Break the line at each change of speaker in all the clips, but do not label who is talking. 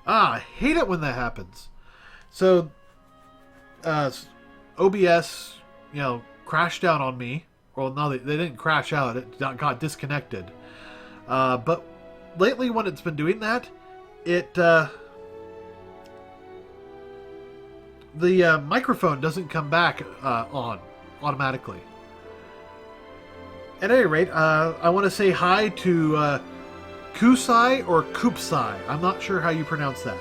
Ah, I hate it when that happens. So, uh, OBS, crashed out on me. Well, no, they didn't crash out. It got disconnected. But lately, when it's been doing that, it the microphone doesn't come back on automatically. At any rate, I want to say hi to Kusai or Koopsai. I'm not sure how you pronounce that.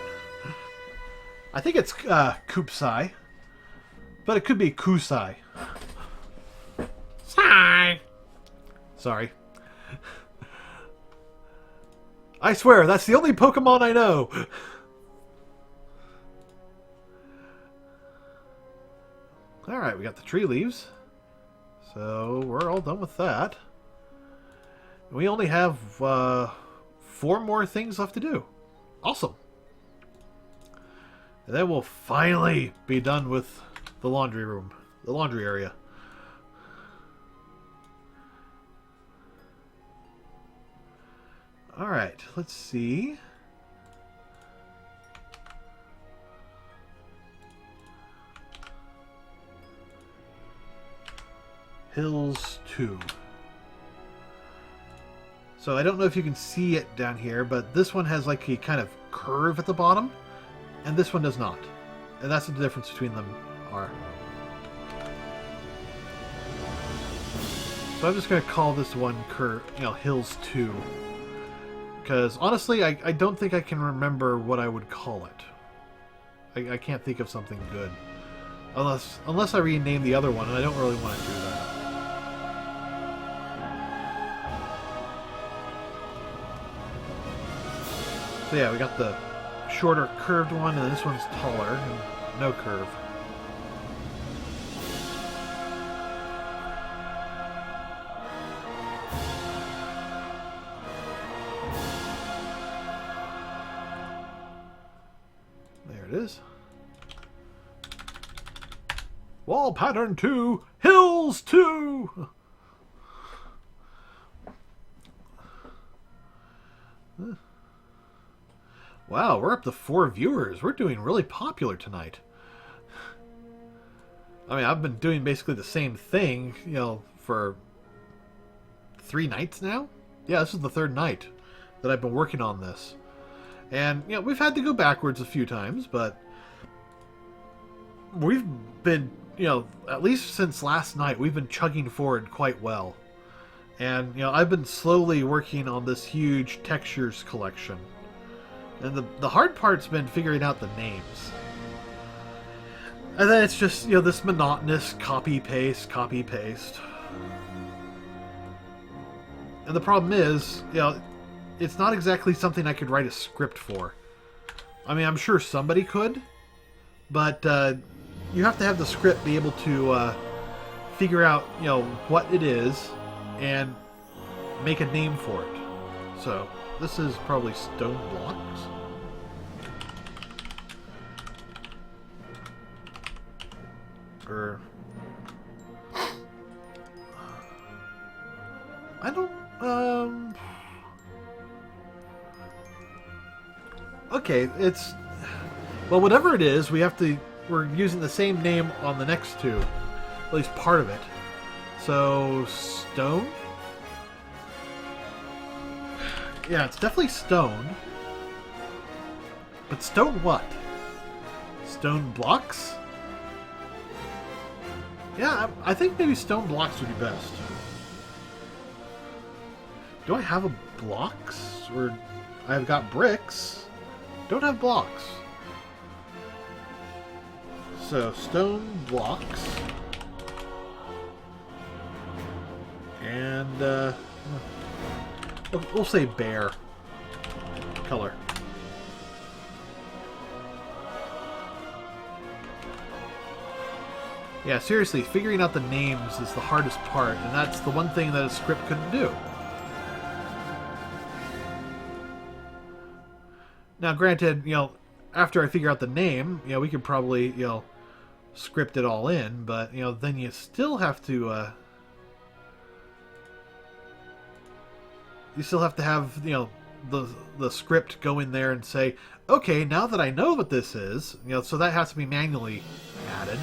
I think it's Koopsai, but it could be Kusai. Sorry. I swear, that's the only Pokemon I know. Alright, we got the tree leaves. So, we're all done with that. We only have 4 more things left to do. Awesome. And then we'll finally be done with the laundry room. The laundry area. Alright, let's see. Hills 2. So I don't know if you can see it down here, but this one has like a kind of curve at the bottom, and this one does not. And that's the difference between them are. So I'm just going to call this one Hills 2. Because honestly, I don't think I can remember what I would call it. I can't think of something good. Unless I rename the other one, and I don't really want to do that. So yeah, we got the shorter curved one, and this one's taller and no curve. There it is. Wall pattern 2, Hills 2! Wow, we're up to 4 viewers. We're doing really popular tonight. I mean, I've been doing basically the same thing, for 3 nights now? Yeah, this is the 3rd night that I've been working on this. And, we've had to go backwards a few times, but we've been, at least since last night, we've been chugging forward quite well. And, I've been slowly working on this huge textures collection. And the hard part's been figuring out the names. And then it's just, this monotonous copy-paste, copy-paste. And the problem is, it's not exactly something I could write a script for. I mean, I'm sure somebody could, but you have to have the script be able to figure out, what it is and make a name for it. So, this is probably stone blocks. Or I don't okay, it's whatever it is, we're using the same name on the next 2. At least part of it. So stone? Yeah, it's definitely stone. But stone what? Stone blocks? Yeah, I think maybe stone blocks would be best. Do I have a blocks? Or I've got bricks. Don't have blocks. So, stone blocks. And, we'll say bear color. Yeah, seriously, figuring out the names is the hardest part, and that's the one thing that a script couldn't do. Now, granted, after I figure out the name, we could probably, script it all in, but, then you still have to, the script go in there and say, okay, now that I know what this is, so that has to be manually added.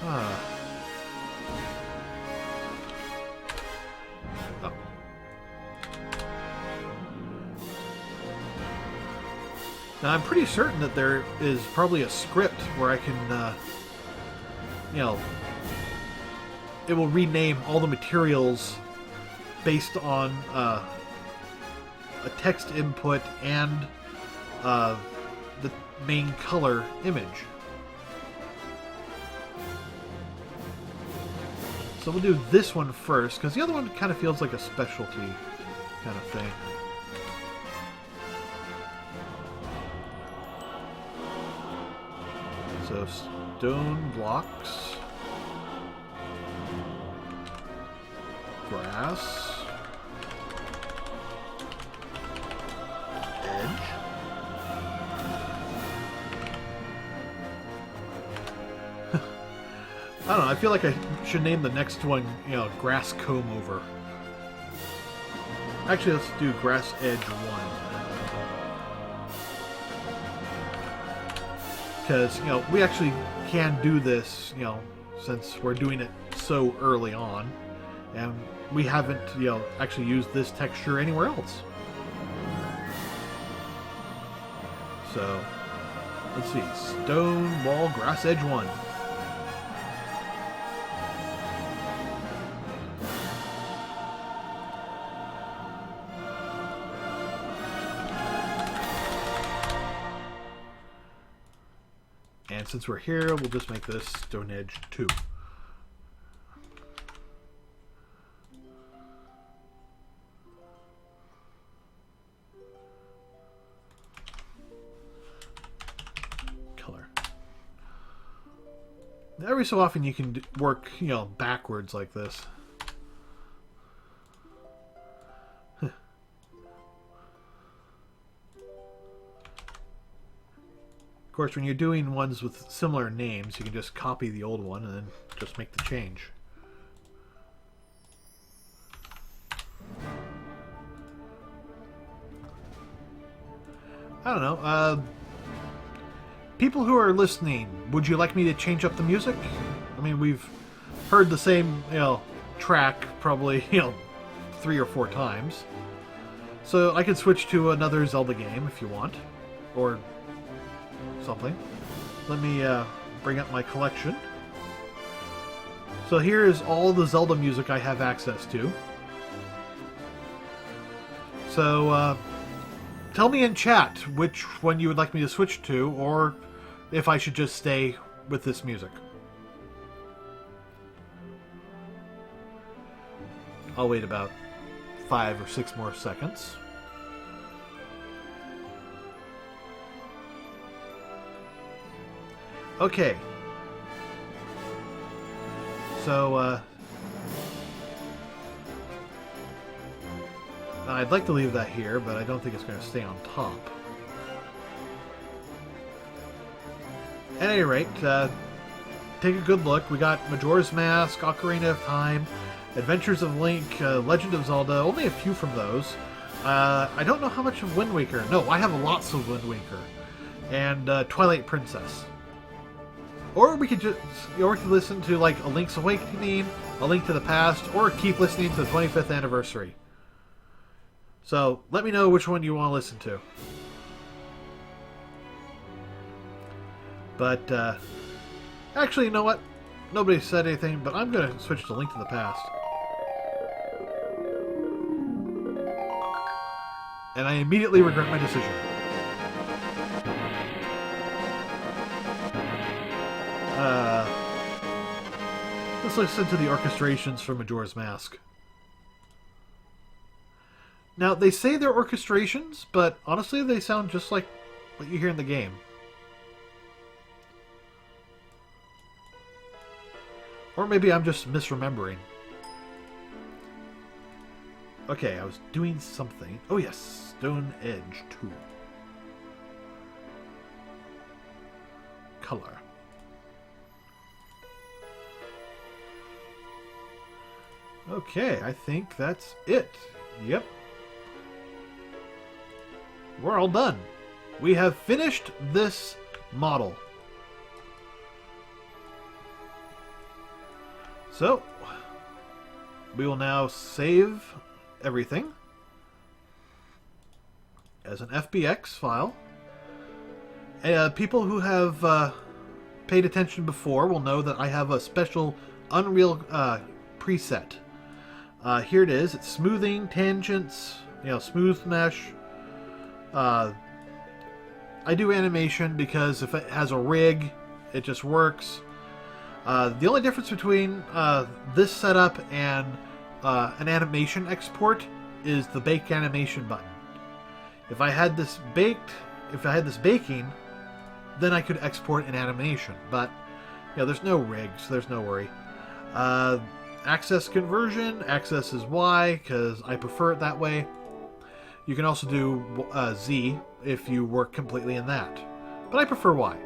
Oh. Now, I'm pretty certain that there is probably a script where I can, it will rename all the materials based on a text input and the main color image. So we'll do this one first, because the other one kind of feels like a specialty kind of thing. So stone blocks, grass, edge, I don't know, I feel like I should name the next one, grass comb over. Actually, let's do grass edge 1. Because, we actually can do this, since we're doing it so early on. And we haven't, actually used this texture anywhere else. So, let's see. Stone wall grass edge 1. And since we're here, we'll just make this stone edge 2. Color. Every so often you can work, backwards like this. Of course, when you're doing ones with similar names, you can just copy the old one and then just make the change. I don't know. People who are listening, would you like me to change up the music? I mean, we've heard the same, track probably, 3 or 4 times. So I could switch to another Zelda game if you want. Or something. Let me bring up my collection. So here is all the Zelda music I have access to. So tell me in chat which one you would like me to switch to, or if I should just stay with this music. I'll wait about 5 or 6 more seconds. Okay. So, I'd like to leave that here, but I don't think it's going to stay on top. At any rate, take a good look. We got Majora's Mask, Ocarina of Time, Adventures of Link, Legend of Zelda, only a few from those. I don't know how much of Wind Waker. No, I have lots of Wind Waker. And Twilight Princess. Or we could just, or we could listen to like A Link's Awakening, A Link to the Past, or keep listening to the 25th anniversary. So let me know which one you want to listen to. But actually, you know what? Nobody said anything, but I'm going to switch to Link to the Past. And I immediately regret my decision. Let's listen to the orchestrations for Majora's Mask. Now, they say they're orchestrations, but honestly, they sound just like what you hear in the game. Or maybe I'm just misremembering. Okay, I was doing something. Oh yes, Stone Edge 2. Color. Okay, I think that's it. Yep. We're all done. We have finished this model. So, we will now save everything as an FBX file. People who have paid attention before will know that I have a special Unreal preset. Here it is. It's smoothing, tangents, smooth mesh. I do animation because if it has a rig, it just works. The only difference between this setup and an animation export is the bake animation button. If I had this baking, then I could export an animation. But there's no rig, so there's no worry. Access conversion, access is Y because I prefer it that way. You can also do Z if you work completely in that, but I prefer Y.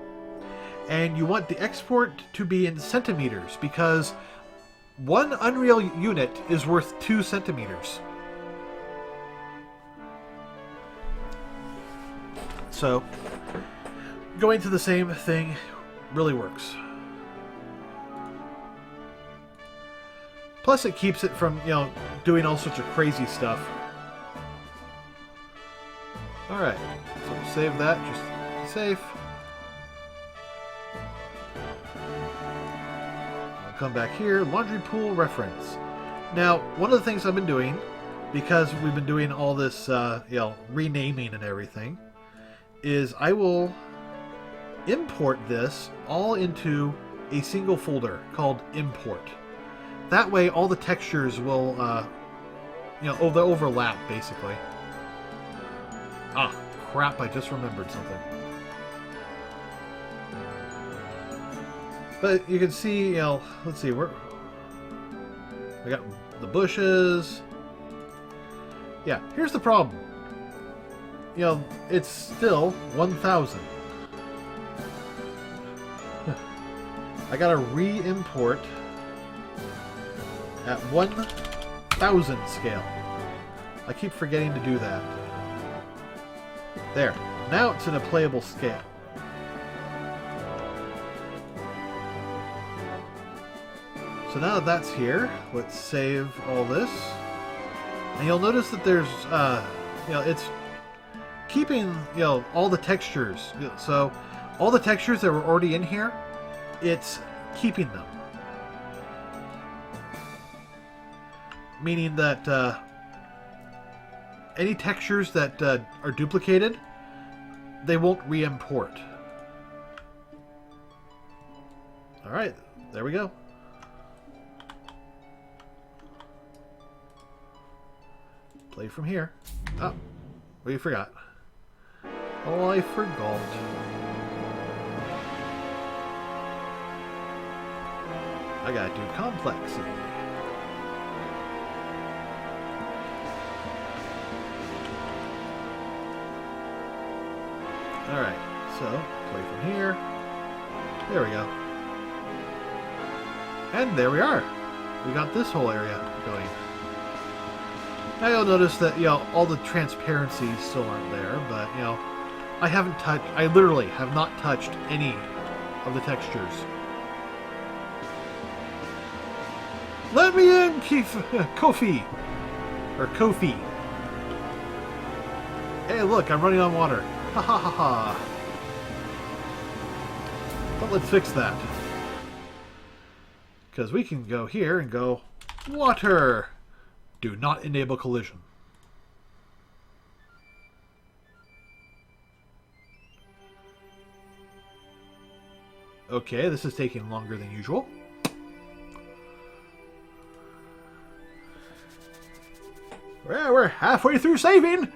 And you want the export to be in centimeters because one Unreal unit is worth 2 centimeters. So going to the same thing really works. Plus, it keeps it from, doing all sorts of crazy stuff. Alright, so save that, just be safe. I'll come back here, laundry pool reference. Now, one of the things I've been doing, because we've been doing all this, renaming and everything, is I will import this all into a single folder called import. That way, all the textures will, they'll overlap, basically. Ah, crap, I just remembered something. But you can see, let's see, I got the bushes. Yeah, here's the problem. It's still 1,000. I gotta re-import at 1,000 scale. I keep forgetting to do that. There. Now it's in a playable scale. So now that that's here, let's save all this. And you'll notice that there's, it's keeping, all the textures. So all the textures that were already in here, it's keeping them. Meaning that any textures that are duplicated, they won't re-import. Alright, there we go. Play from here. Oh, we forgot. Oh, I forgot. I gotta do complexity. Alright, so play from here. There we go. And there we are. We got this whole area going. Now you'll notice that, all the transparencies still aren't there, but, I literally have not touched any of the textures. Let me in, Kofi! Or Kofi. Hey, look, I'm running on water. Ha ha ha ha. But let's fix that. Because we can go here and go, water! Do not enable collision. Okay, this is taking longer than usual. Well, we're halfway through saving!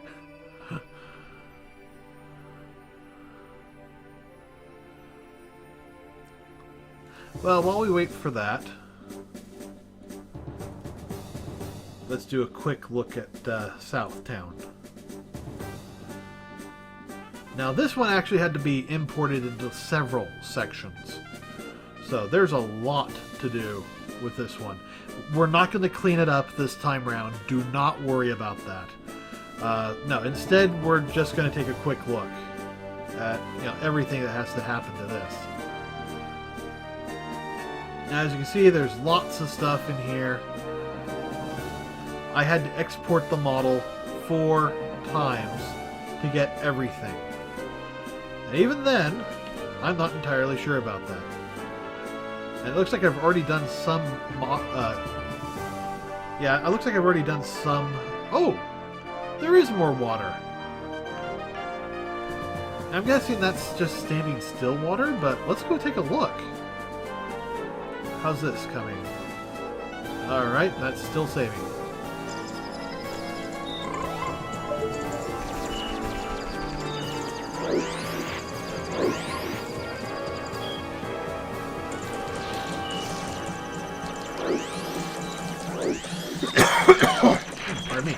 Well, while we wait for that, let's do a quick look at Southtown. Now, this one actually had to be imported into several sections. So there's a lot to do. with this one. We're not going to clean it up this time round. Do not worry about that. No, instead we're just going to take a quick look at everything that has to happen to this. Now, as you can see, there's lots of stuff in here. I had to export the model 4 times to get everything. And even then, I'm not entirely sure about that. And it looks like I've already done some... yeah, it looks like I've already done some... Oh! There is more water. I'm guessing that's just standing still water, but let's go take a look. How's this coming? Alright, that's still saving. Pardon me.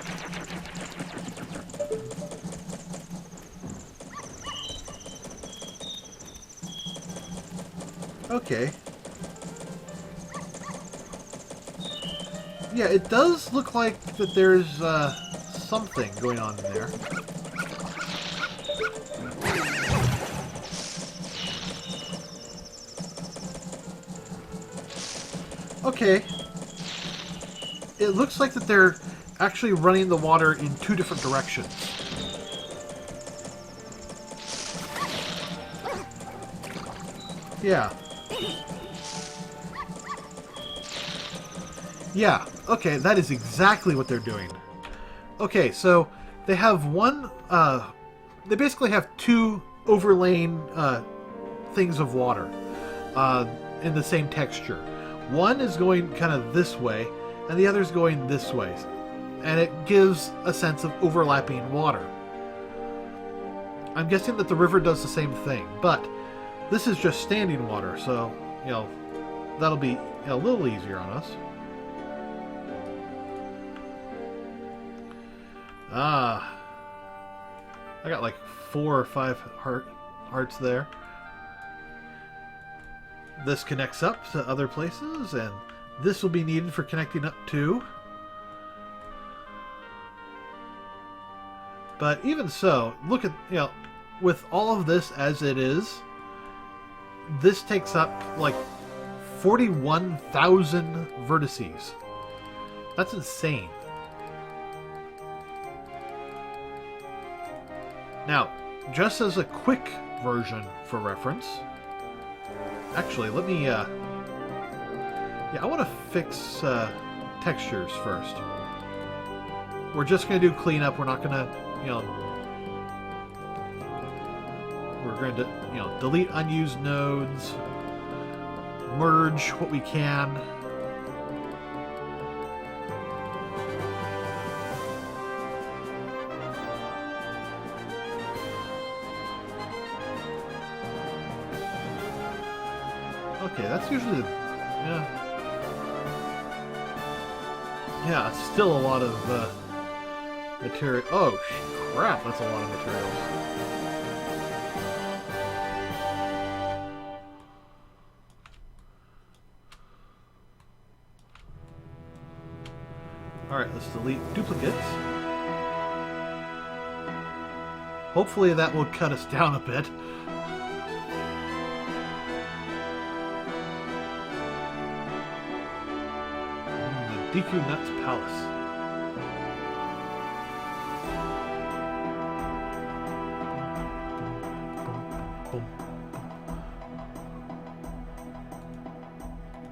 Okay. Yeah, it does look like that there's something going on in there. Okay. It looks like that they're actually running the water in 2 different directions. Yeah. Yeah, okay, that is exactly what they're doing. Okay, so they have one, they basically have 2 overlaying things of water in the same texture. One is going kind of this way, and the other is going this way. And it gives a sense of overlapping water. I'm guessing that the river does the same thing, but this is just standing water, so, that'll be a little easier on us. Ah, I got like 4 or 5 hearts there. This connects up to other places, and this will be needed for connecting up to. But even so, look at, with all of this as it is, this takes up like 41,000 vertices. That's insane. Now, just as a quick version for reference, actually, let me, I want to fix textures first. We're just going to do cleanup. We're not going to, we're going to, delete unused nodes, merge what we can. Okay, that's usually the... Yeah, it's still a lot of material. Oh, crap, that's a lot of materials. Alright, let's delete duplicates. Hopefully that will cut us down a bit. Deku Nuts Palace.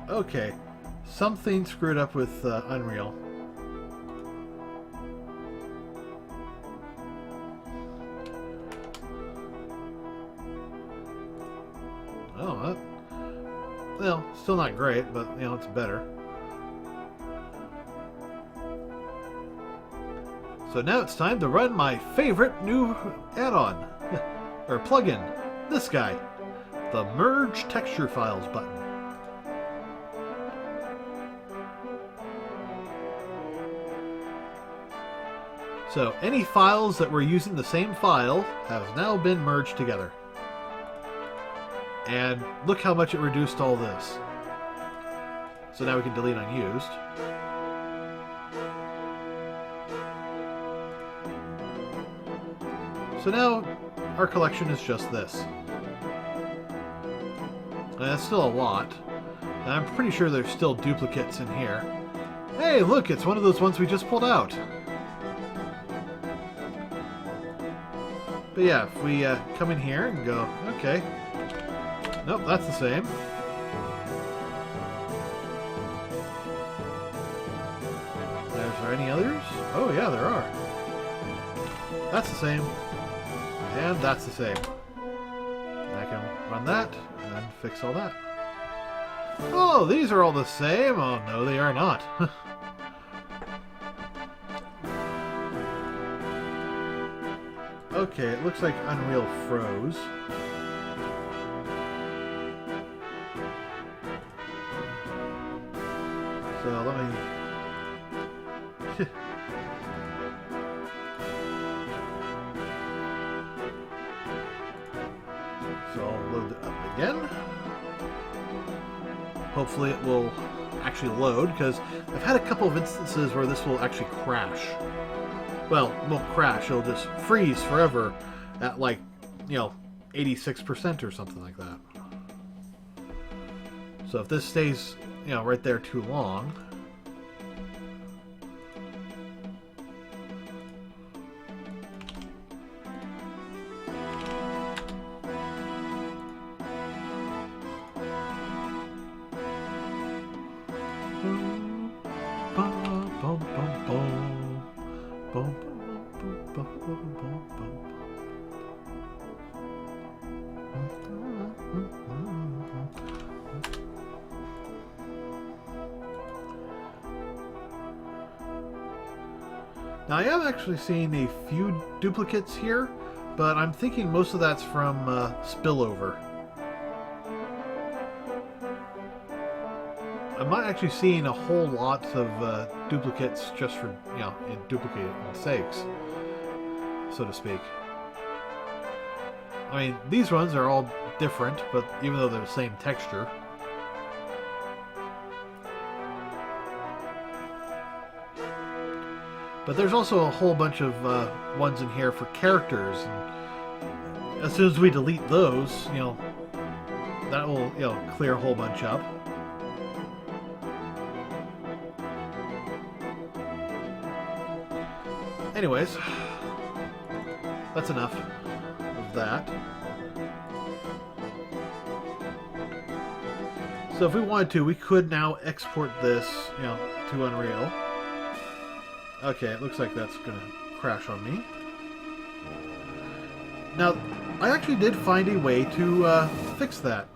Okay, something screwed up with Unreal. Oh, well, still not great, but it's better. So now it's time to run my favorite new add-on, or plugin, this guy, the Merge Texture Files button. So any files that were using the same file have now been merged together. And look how much it reduced all this. So now we can delete unused. So now our collection is just this. And that's still a lot. And I'm pretty sure there's still duplicates in here. Hey, look, it's one of those ones we just pulled out. But yeah, if we come in here and go, okay. Nope, that's the same. Are there any others? Oh yeah, there are. That's the same. And that's the same. I can run that and fix all that. Oh, these are all the same? Oh no, they are not. Okay, it looks like Unreal froze. So let me... So I'll load it up again. Hopefully it will actually load, because I've had a couple of instances where this will actually crash. Well, it won't crash, it'll just freeze forever at like, 86% or something like that. So if this stays, right there too long... Now I am actually seeing a few duplicates here, but I'm thinking most of that's from spillover. I'm not actually seeing a whole lot of duplicates just for, in duplicated sakes, so to speak. I mean, these ones are all different, but even though they're the same texture. But there's also a whole bunch of ones in here for characters, and as soon as we delete those, that will, clear a whole bunch up. Anyways, that's enough of that. So if we wanted to, we could now export this, to Unreal. Okay, it looks like that's going to crash on me. Now, I actually did find a way to fix that.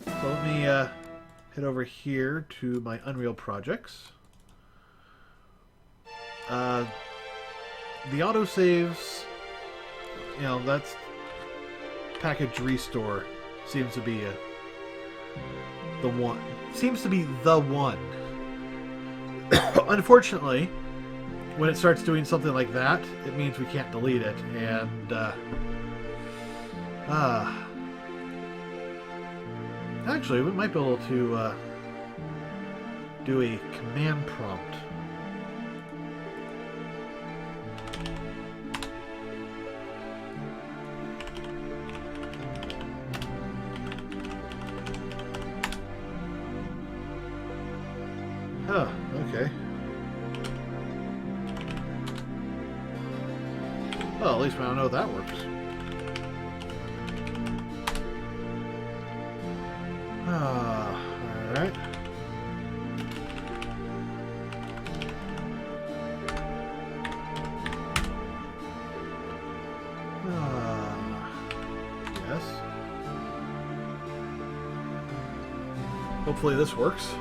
So let me head over here to my Unreal projects. The autosaves, that's package restore seems to be the one. Seems to be the one. Unfortunately, when it starts doing something like that, it means we can't delete it, and actually, we might be able to do a command prompt. Huh, okay. Well, at least I know that works. Alright. Yes. Hopefully this works.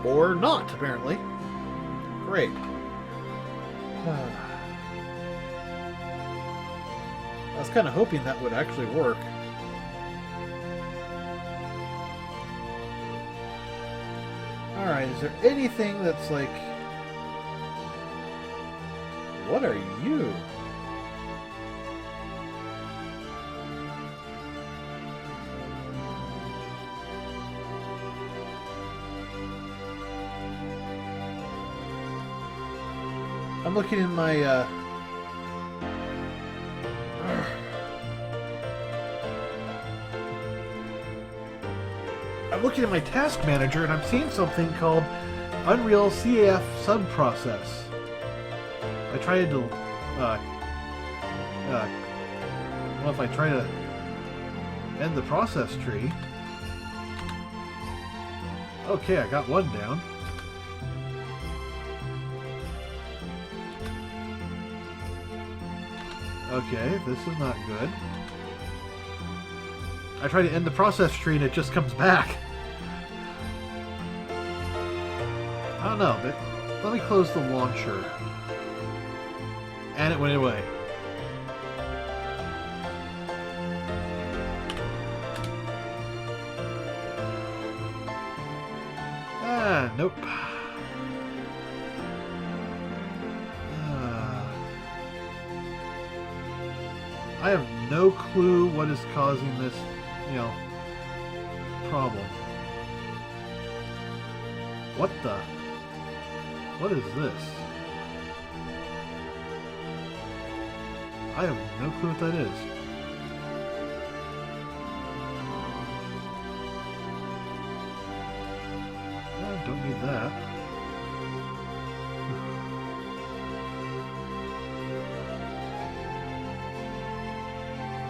Or not, apparently. Great. I was kind of hoping that would actually work. Alright, is there anything that's like... What are you? I'm looking in my I'm looking at my task manager and I'm seeing something called Unreal CAF subprocess. I tried to well, if I try to end the process tree. Okay, I got one down. Okay, this is not good. I try to end the process tree and it just comes back. I don't know, but let me close the launcher. And it went away. Ah, nope. I have no clue what is causing this, problem. What is this? I have no clue what that is. I don't need that.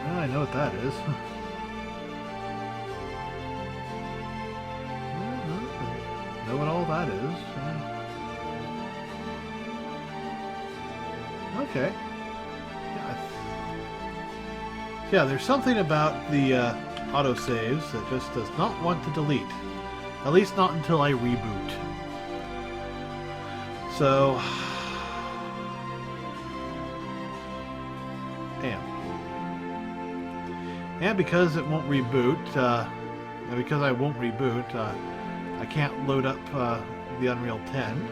I know what that is. Know what all that is. Okay. Yeah, there's something about the autosaves that just does not want to delete. At least not until I reboot. So... damn. And because it won't reboot, because I won't reboot, I can't load up the Unreal 10.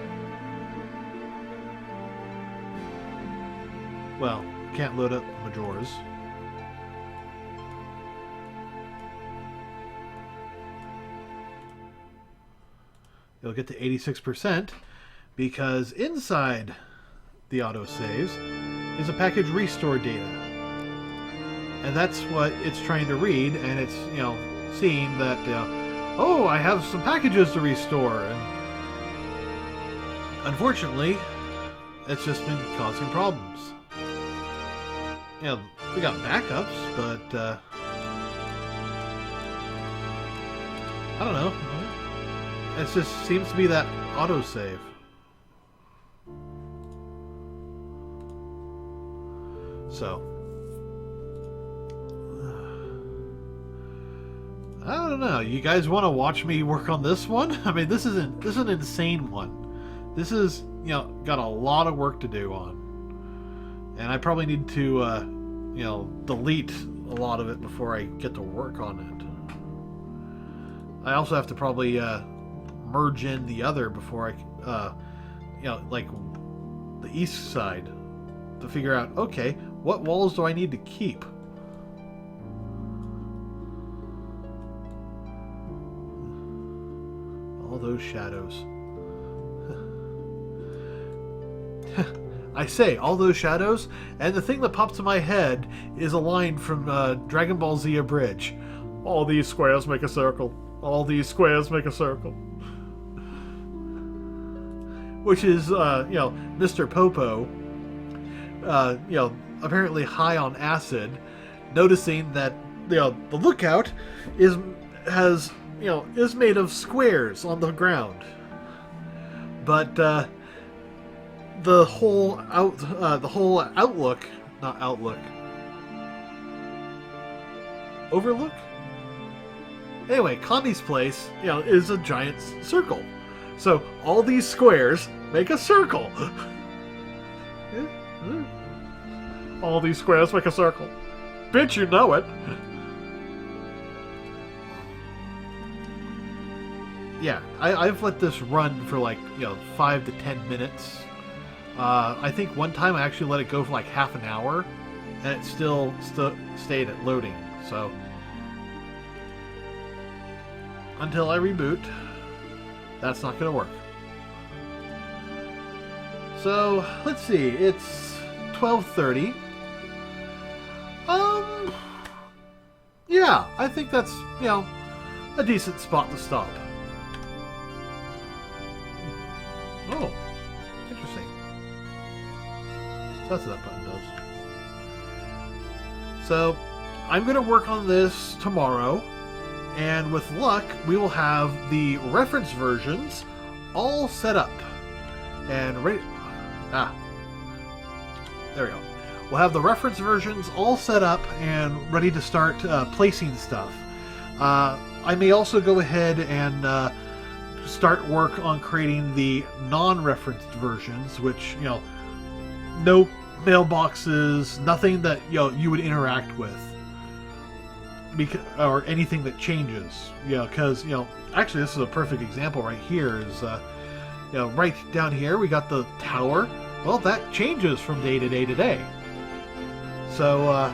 Well, can't load up Majora's. It'll get to 86% because inside the autosaves is a package restore data. And that's what it's trying to read, and it's, seeing that, oh, I have some packages to restore, and unfortunately, it's just been causing problems. We got backups, but, I don't know. It just seems to be that autosave. So... I don't know. You guys want to watch me work on this one? I mean, this is an insane one. This is, got a lot of work to do on. And I probably need to, delete a lot of it before I get to work on it. I also have to probably merge in the other before I, like the east side, to figure out, okay, what walls do I need to keep? All those shadows. I say, all those shadows, and the thing that pops in my head is a line from Dragon Ball Z Abridged. All these squares make a circle. All these squares make a circle. Which is, Mr. Popo, apparently high on acid, noticing that, the lookout is made of squares on the ground. But, the whole outlook, not outlook, overlook? Anyway, Kami's place, is a giant circle. So, all these squares make a circle. All these squares make a circle. Bitch, you know it. Yeah, I've let this run for 5 to 10 minutes. I think one time I actually let it go for half an hour, and it still stayed at loading. So, until I reboot, that's not going to work. So, let's see. It's 12:30. Yeah, I think that's, a decent spot to stop. Oh, interesting. So that's what that button does. So, I'm going to work on this tomorrow, and with luck, we will have the reference versions all set up and ready. There we go. We'll have the reference versions all set up and ready to start placing stuff. I may also go ahead and start work on creating the non-referenced versions, which, no mailboxes, nothing that you would interact with, or anything that changes. Because actually, this is a perfect example right here. Is right down here we got the tower. Well, that changes from day to day to day. So,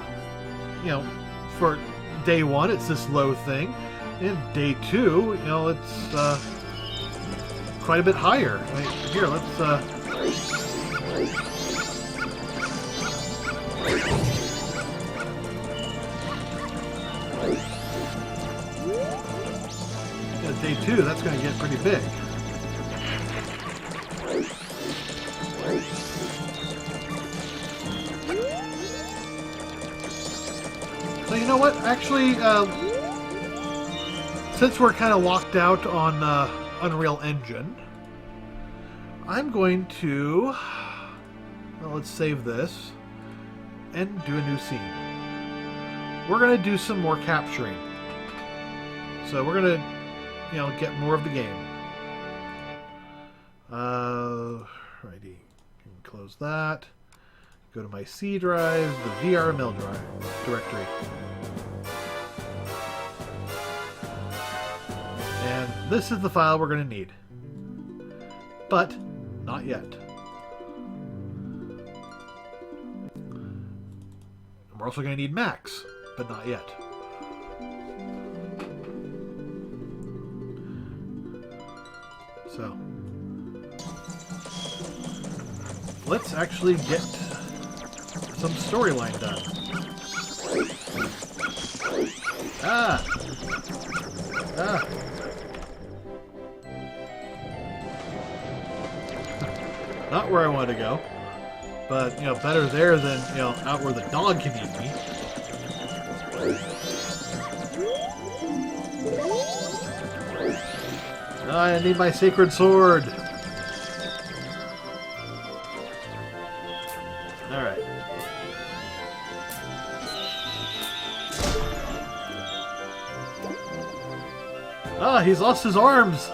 for day 1, it's this low thing. And day 2, it's quite a bit higher. Here, let's... day 2, that's going to get pretty big. So you know what? Actually, since we're kind of locked out on Unreal Engine, I'm going to... Well, let's save this and do a new scene. We're going to do some more capturing. So we're going to, get more of the game. Righty. Close that. Go to my C drive, the VRML directory. And this is the file we're going to need. But not yet. We're also going to need Max, but not yet. So, let's actually get some storyline done. Not where I want to go, but better there than out where the dog can eat me. I need my sacred sword. Alright. Ah, he's lost his arms.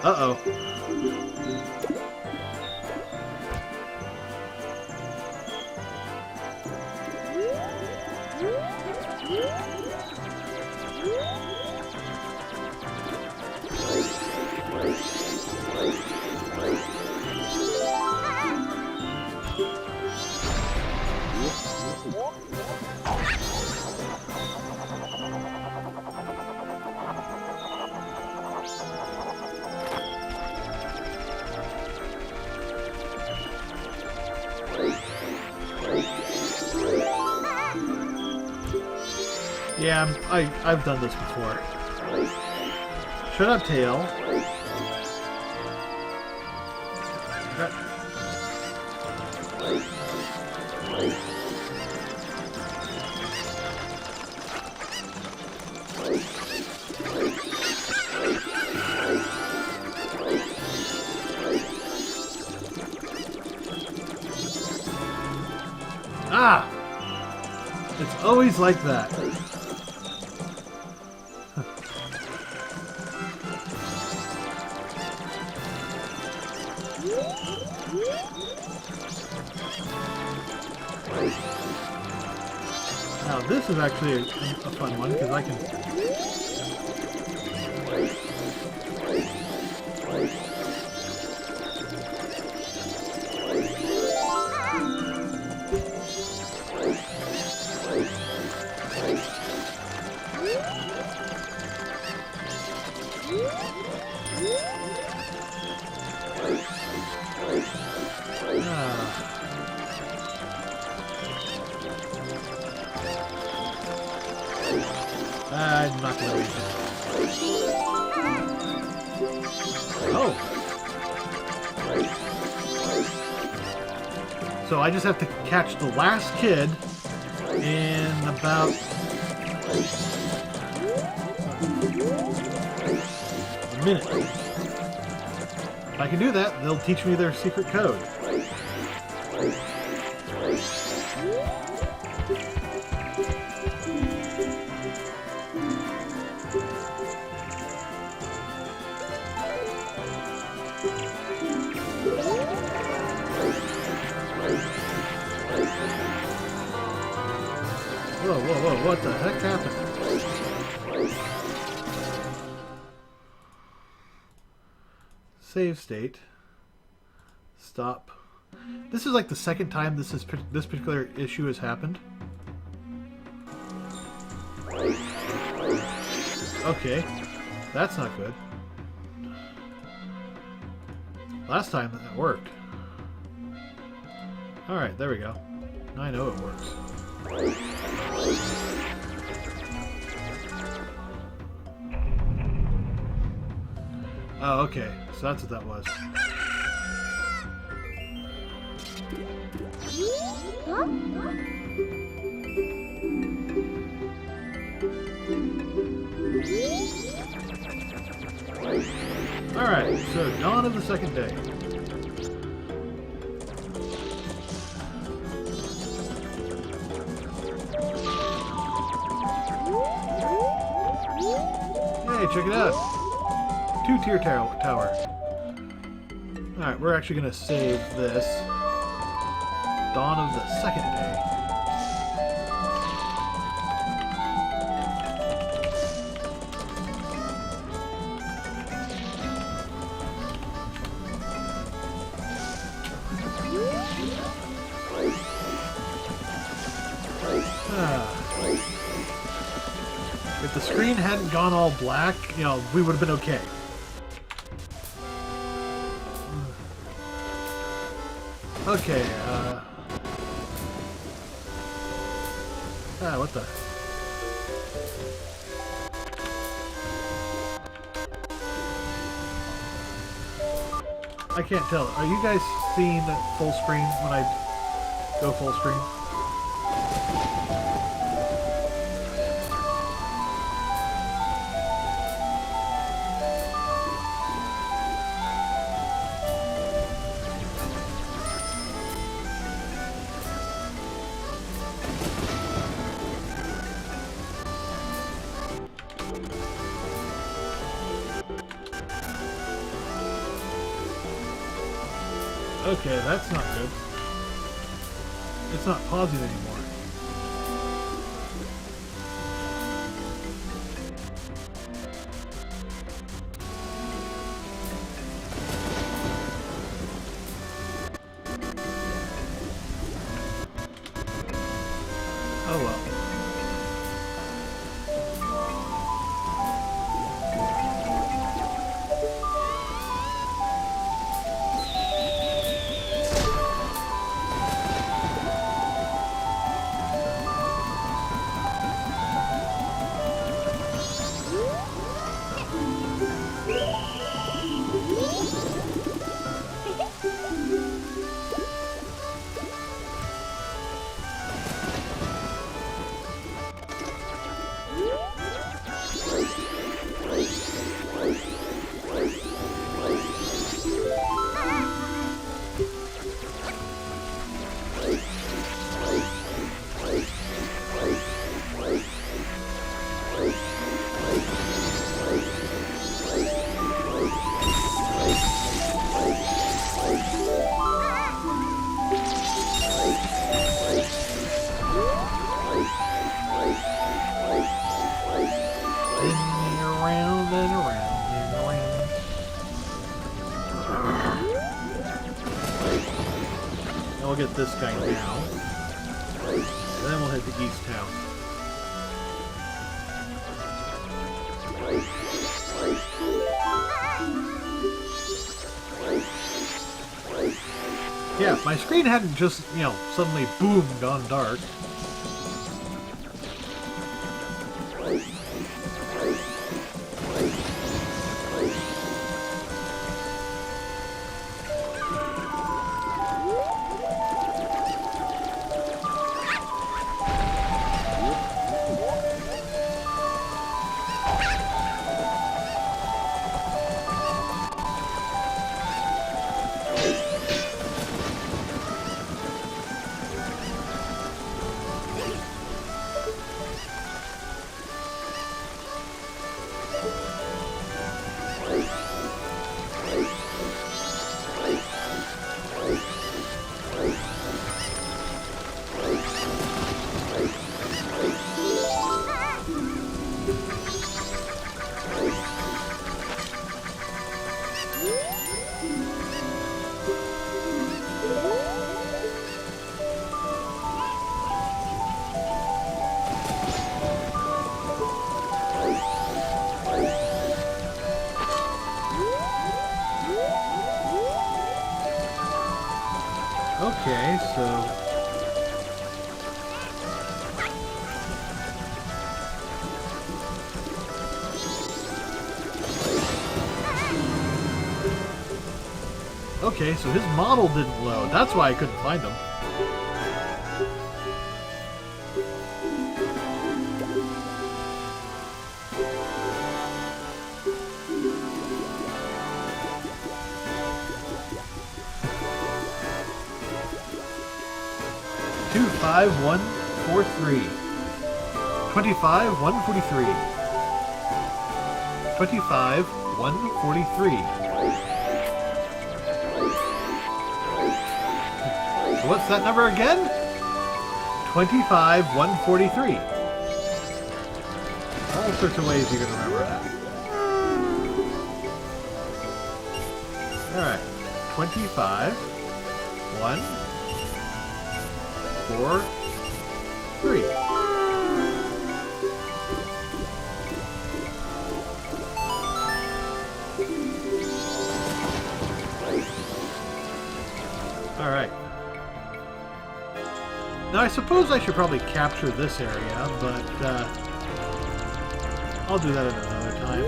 Uh-oh. Yeah, I've done this before. Shut up, tail. Ah! It's always like that. Now this is actually a fun one because I can... I'm not going to reach it. Oh! So I just have to catch the last kid in about... a minute. If I can do that, they'll teach me their secret code. Whoa, whoa, whoa, what the heck happened? Save state. Stop. This is like the second time this particular issue has happened. Okay, that's not good. Last time that worked. Alright, there we go. Now I know it works. Oh, okay. So that's what that was. Alright, so dawn of the second day. Hey, check it out! 2-tier tower. Alright, we're actually going to save this. Dawn of the second day. If the screen hadn't gone all black, you know, we would have been okay. Okay, what the? I can't tell. Are you guys seeing full screen when I go full screen? Okay, that's not good. It's not pausing anymore. Oh well. We'll get this guy now. And then we'll hit the East Town. Yeah, if my screen hadn't just, you know, suddenly boom gone dark. Okay, so... Okay, so his model didn't load. That's why I couldn't find him. Two, 5, 1, 4, 3. 25, 143. 25, 143. What's that number again? 25, 143. All sorts of ways you can remember that. Alright. 25, 1, 4, 3. Alright. Now I suppose I should probably capture this area, but I'll do that at another time.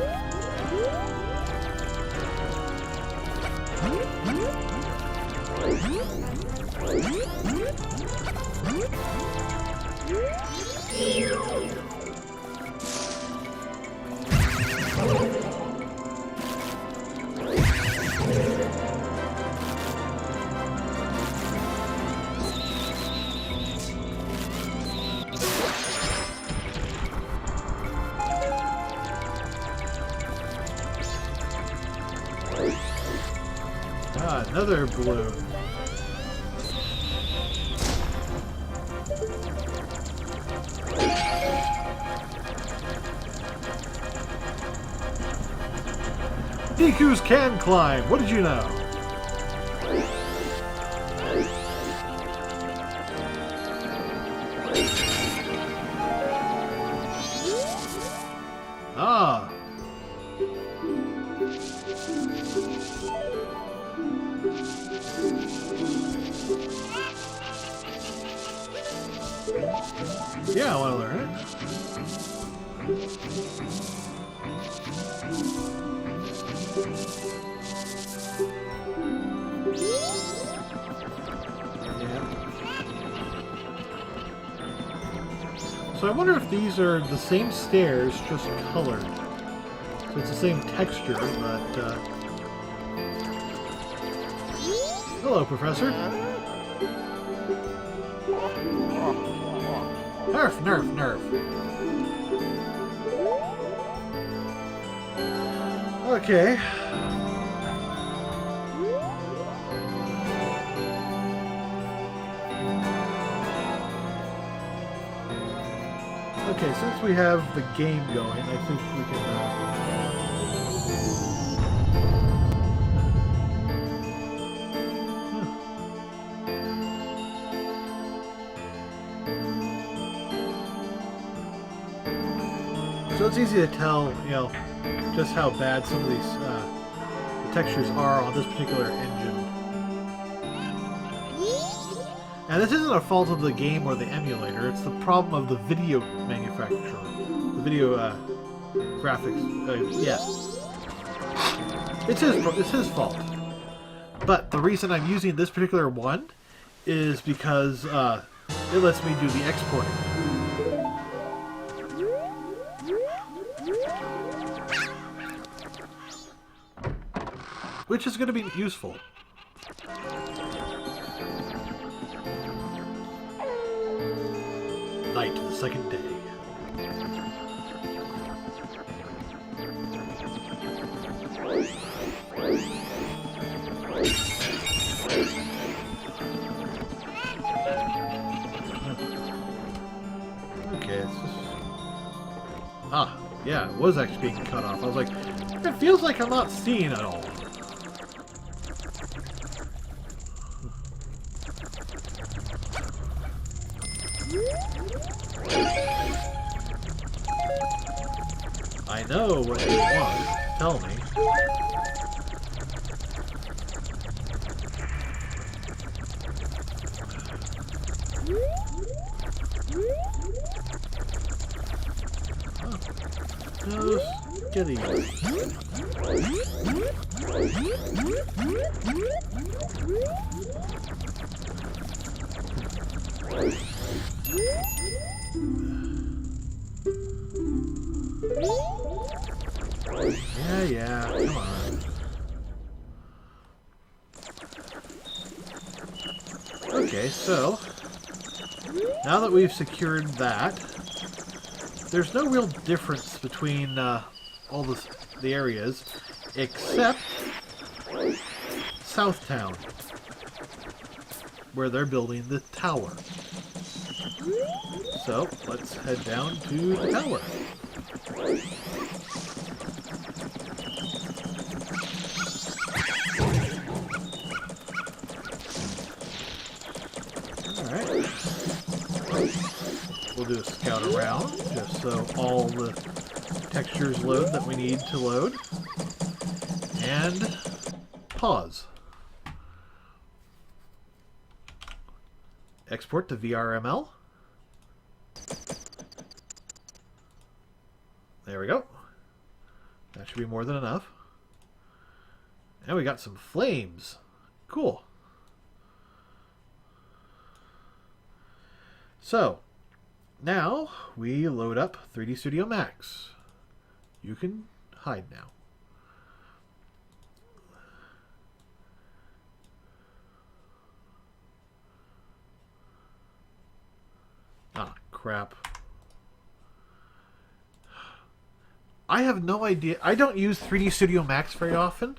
Ah, another balloon. Deku's can climb. What did you know? Ah. Yeah, I want to learn it. So I wonder if these are the same stairs, just colored. So it's the same texture, but... Hello, Professor. Nerf, nerf, nerf. Okay. Okay, since we have the game going, I think we can... So it's easy to tell, you know, just how bad some of these textures are on this particular engine. And this isn't a fault of the game or the emulator. It's the problem of the video manufacturer. The video graphics. Yeah. It's his fault. But the reason I'm using this particular one is because it lets me do the exporting. Which is going to be useful. Night, the second day. Okay, it's just... Ah, yeah, it was actually being cut off. I was like, it feels like I'm not seeing it all. I know what you want. Tell me. Just getting it. Yeah, come on. Okay, so now that we've secured that, there's no real difference between all the areas, except Southtown, where they're building the tower. So let's head down to the tower. Alright. We'll do a scout around, just so all the textures load that we need to load. And pause. Export to VRML. There we go. That should be more than enough. And we got some flames. Cool. So, now we load up 3D Studio Max. You can hide now. Ah, crap. I have no idea. I don't use 3D Studio Max very often,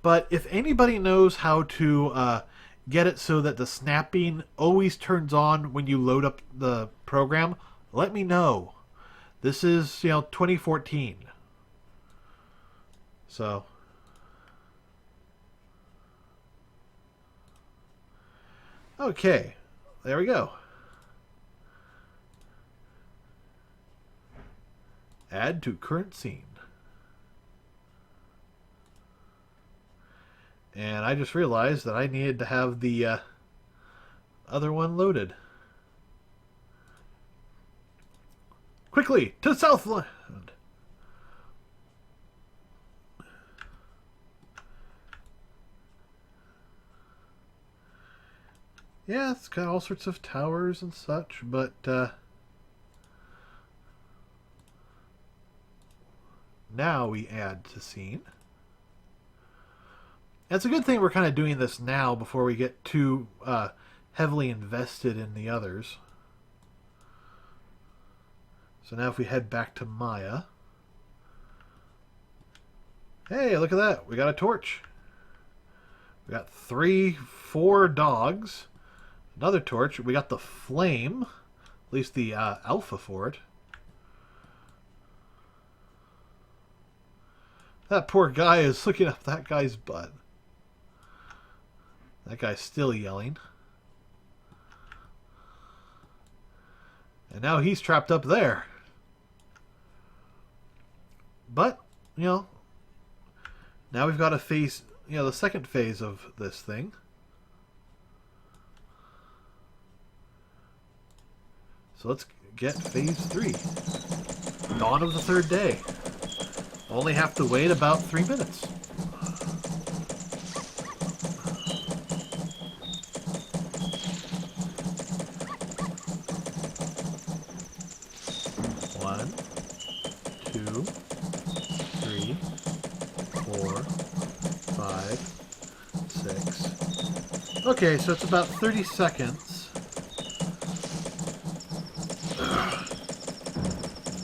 but if anybody knows how to get it so that the snapping always turns on when you load up the program, let me know. This is, 2014. So. Okay. There we go. Add to current scene. And I just realized that I needed to have the other one loaded. Quickly, to Southland! Yeah, it's got all sorts of towers and such, but now we add to scene. It's a good thing we're kind of doing this now before we get too heavily invested in the others. So now if we head back to Maya. Hey, look at that. We got a torch. We got 4 dogs. Another torch. We got the flame. At least the alpha for it. That poor guy is looking up that guy's butt. That guy's still yelling. And now he's trapped up there. But, now we've got a phase, the second phase of this thing. So let's get phase 3. Dawn of the third day. Only have to wait about 3 minutes. One, 2, 3, 4, 5, 6. Okay, so it's about 30 seconds.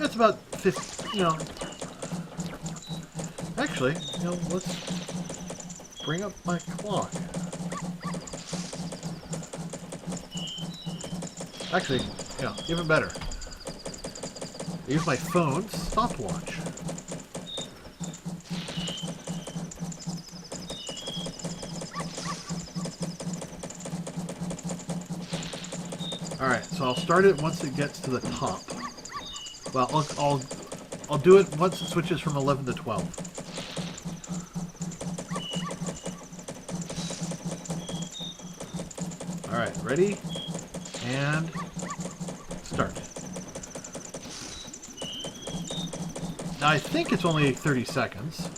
It's about 50, you know. Actually, you know, let's bring up my clock. Actually, yeah, even better. Use my phone's stopwatch. Alright, so I'll start it once it gets to the top. Well, I'll do it once it switches from 11 to 12. Alright, ready? And start. Now I think it's only 30 seconds.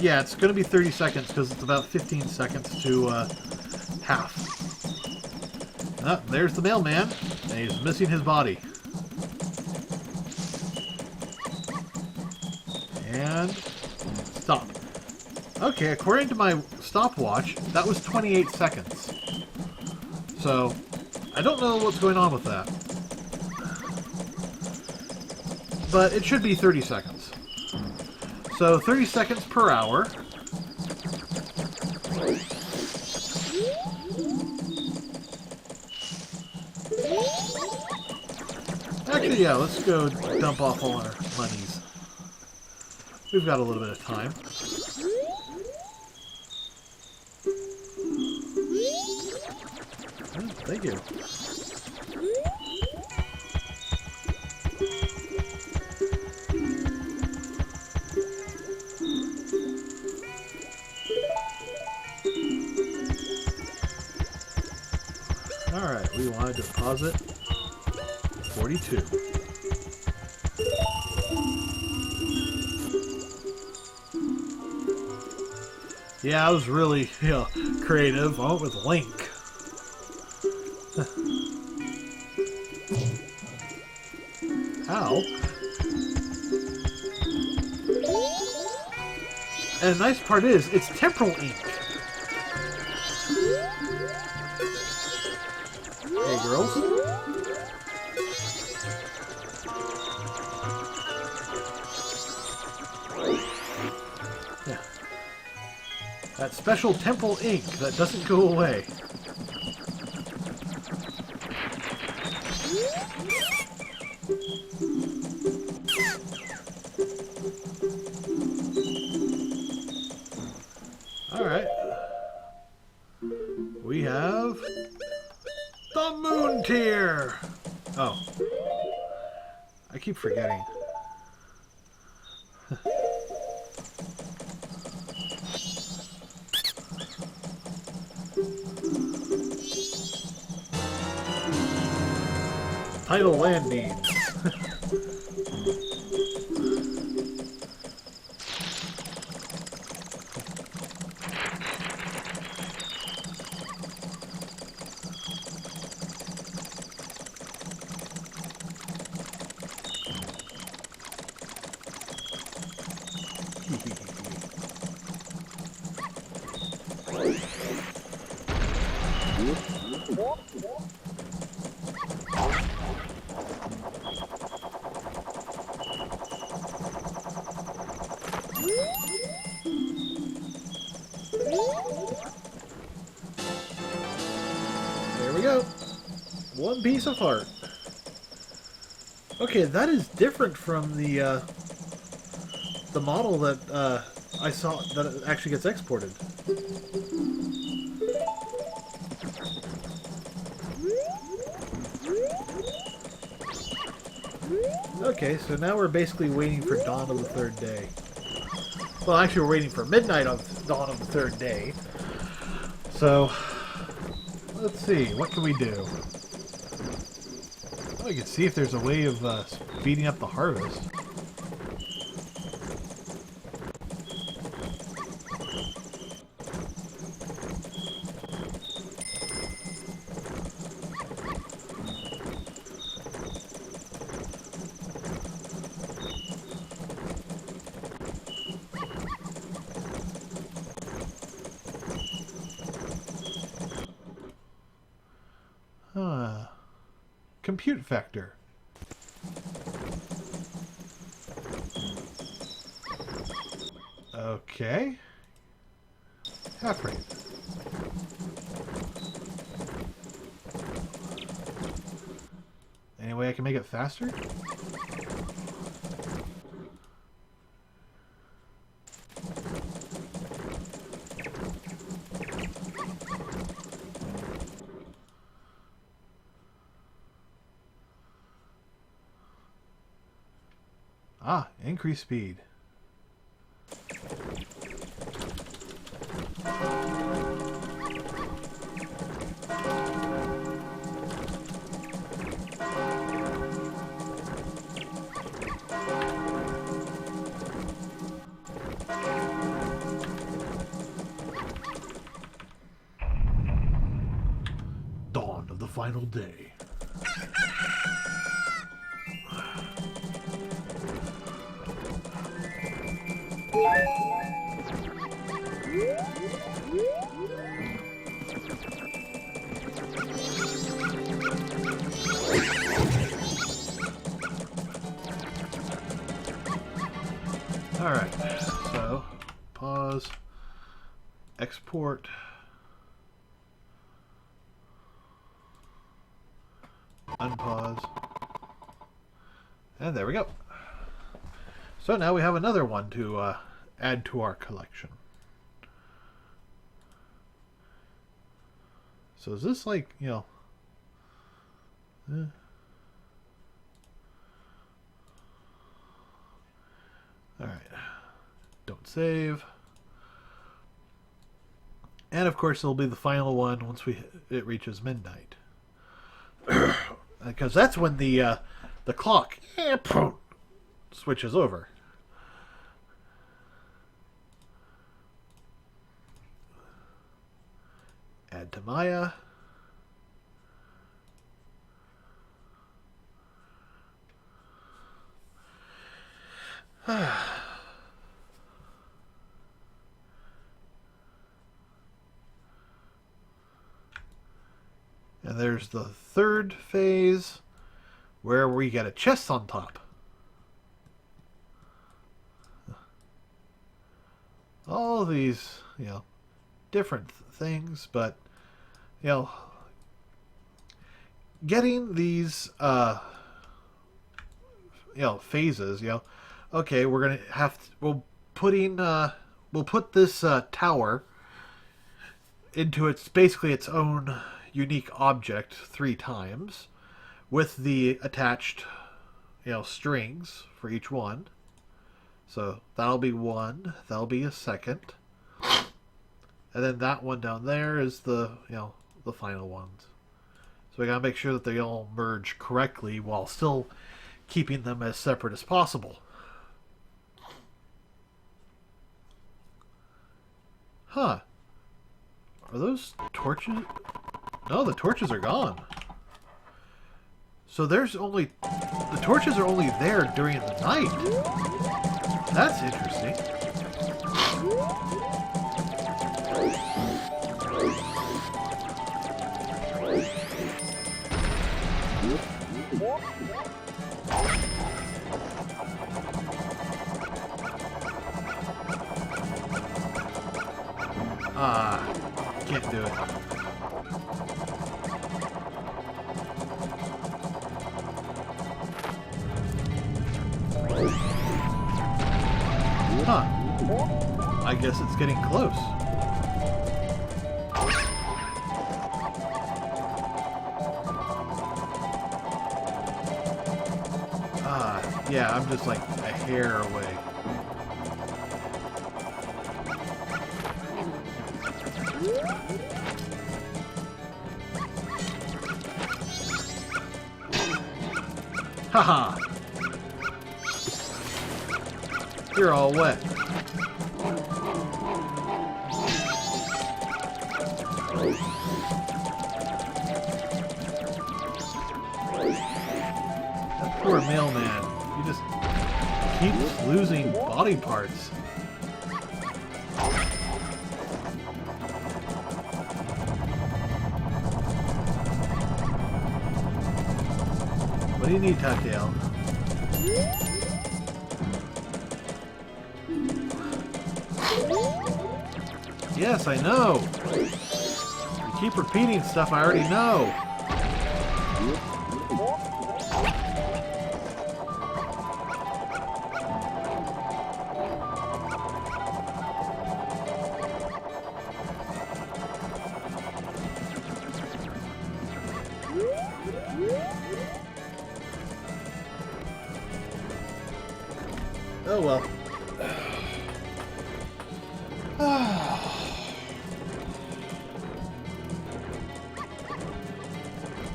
Yeah, it's going to be 30 seconds because it's about 15 seconds to half. Oh, there's the mailman, and he's missing his body. And stop. Okay, according to my stopwatch, that was 28 seconds. So, I don't know what's going on with that. But it should be 30 seconds. So 30 seconds per hour. Actually, yeah, let's go dump off all our monies. We've got a little bit of time. Oh, thank you. Alright, we want to deposit 42. Yeah, I was really, creative. I went with Link. Ow. And the nice part is, it's temporal ink. Hey, girls. Yeah. That special temporal ink that doesn't go away. Alright. We have the moon tier. Oh. I keep forgetting. Tidal landing. There we go. One piece of heart. Okay, that is different from the model that I saw that it actually gets exported. Okay, so now we're basically waiting for dawn of the third day. Well, actually, we're waiting for midnight on dawn of the third day. So, let's see. What can we do? Well, we can see if there's a way of speeding up the harvest. Compute factor. Okay. Half rate. Any way I can make it faster? Ah, increase speed. Dawn of the final day. Alright, so pause, export, unpause, and there we go. So now we have another one to add to our collection. So is this like, you know... Alright. Don't save. And of course it'll be the final one once it reaches midnight. Because that's when the clock switches over. Add to Maya. And there's the third phase where we get a chest on top. All these, you know, different things, but, you know, getting these, you know, phases, you know, okay, we're gonna have to, we'll put this tower into its basically its own unique object 3 times with the attached, you know, strings for each one. So that'll be one, that'll be a second, and then that one down there is the, you know, the final ones. So we gotta make sure that they all merge correctly while still keeping them as separate as possible. Huh. Are those torches? No, the torches are gone. So there's only... The torches are only there during the night. That's interesting. Can't do it. Huh. I guess it's getting close. Yeah, I'm just like a hair away. Haha! You're all wet. That poor mailman. He just keeps losing body parts. What do you need, Tactile? Yes, I know. You keep repeating stuff I already know. Oh well.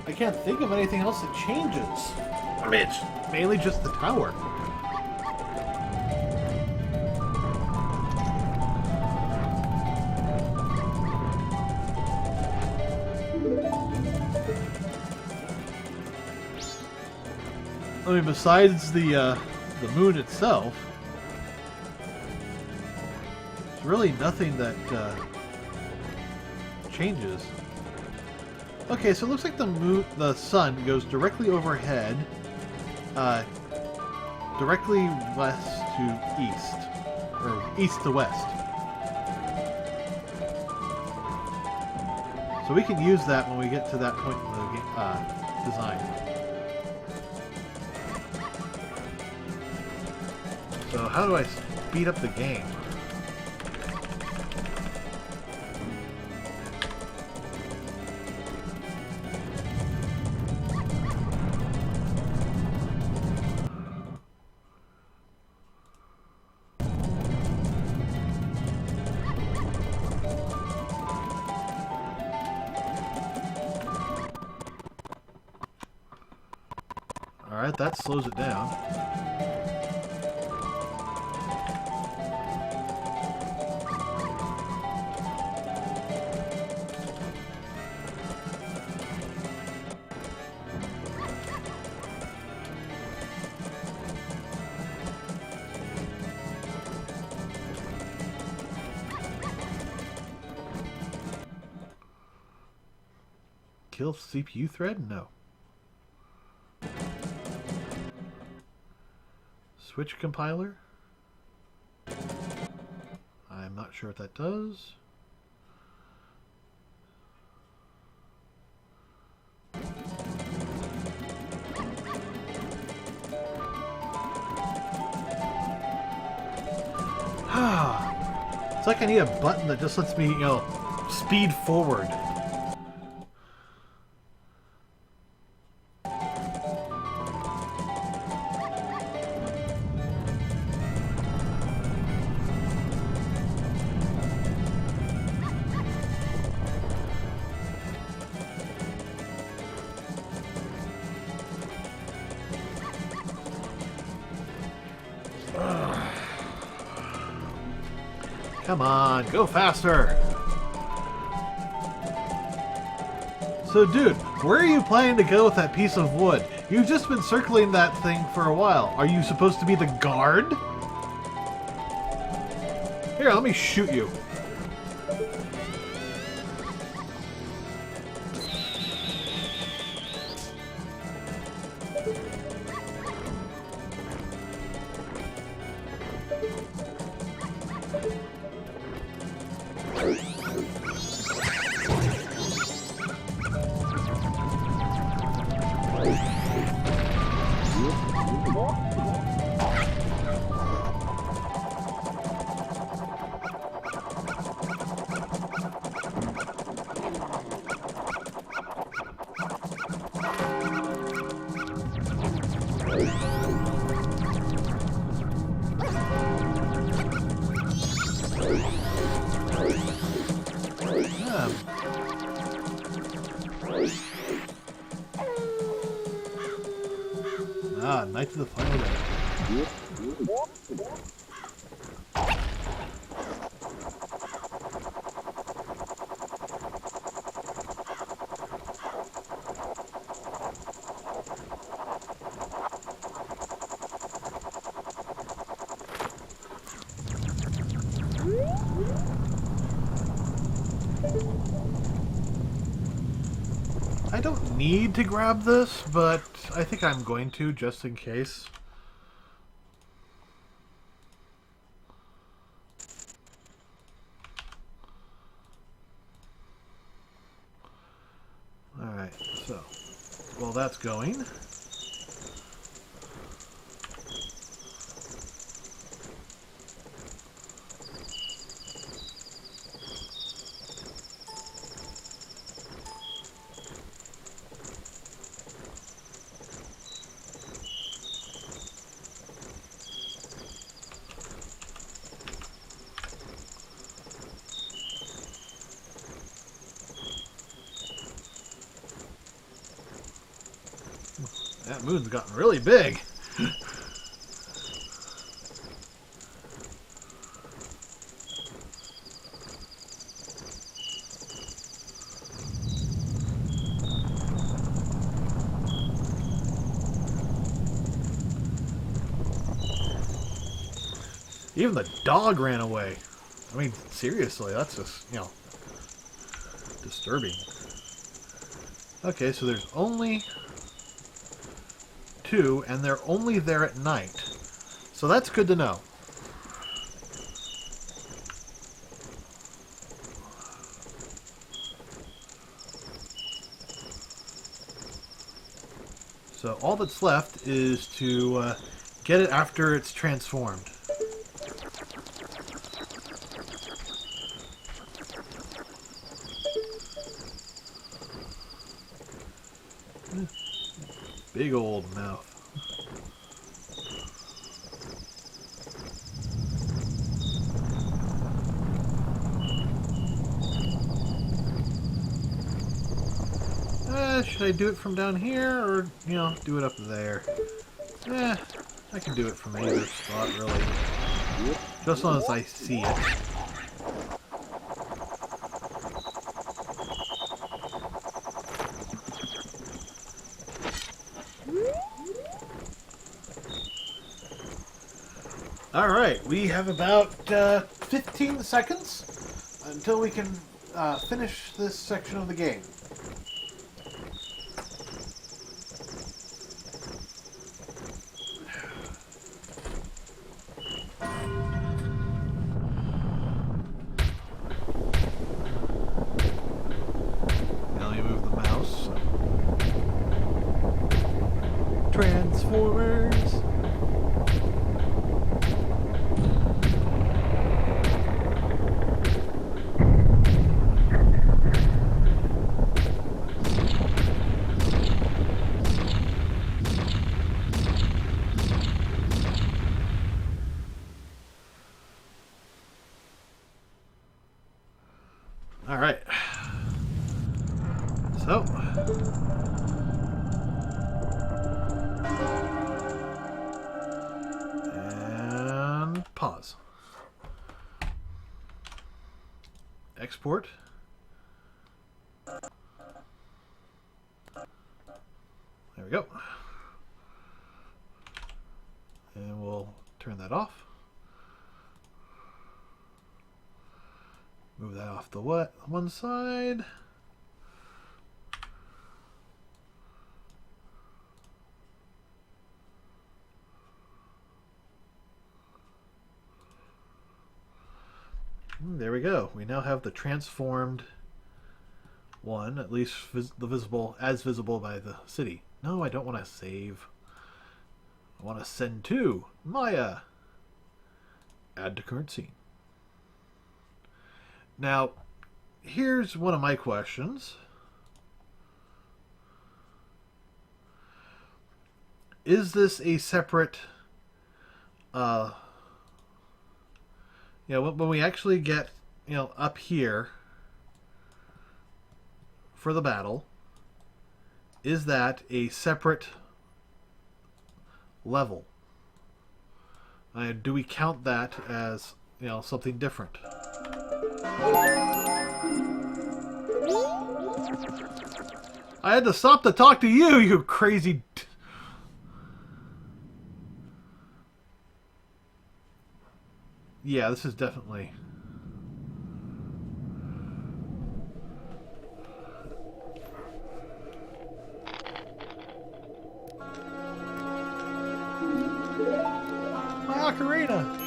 I can't think of anything else that changes. I mean, it's mainly just the tower. I mean, besides the moon itself, there's really nothing that changes. Okay, so it looks like the sun goes directly overhead, directly west to east, or east to west. So we can use that when we get to that point in the design. So how do I speed up the game? Alright, that slows it down. Kill CPU thread? No. Switch compiler? I'm not sure what that does. It's like I need a button that just lets me, you know, speed forward. Come on, go faster! So dude, where are you planning to go with that piece of wood? You've just been circling that thing for a while. Are you supposed to be the guard? Here, let me shoot you. night of the final day. I don't need to grab this, but I think I'm going to, just in case. Alright, so while that's going, that moon's gotten really big. Even the dog ran away. I mean, seriously, that's just, disturbing. Okay, so there's only 2, and they're only there at night. So that's good to know. So all that's left is to get it after it's transformed. Big old mouth. Should I do it from down here, or, do it up there? I can do it from either spot, really. Just as long as I see it. Alright, we have about 15 seconds until we can finish this section of the game. Now you move the mouse. Transformers! Alright. So. And pause. Export. There we go. And we'll turn that off. Move that off the one side. There we go. We now have the transformed one, at least as visible by the city. No, I don't want to save. I want to send to Maya. Add to current scene. Now, here's one of my questions. Is this a separate, when we actually get, up here for the battle, is that a separate level. And do we count that as, something different? I had to stop to talk to you, you crazy... Yeah, this is definitely... My ocarina!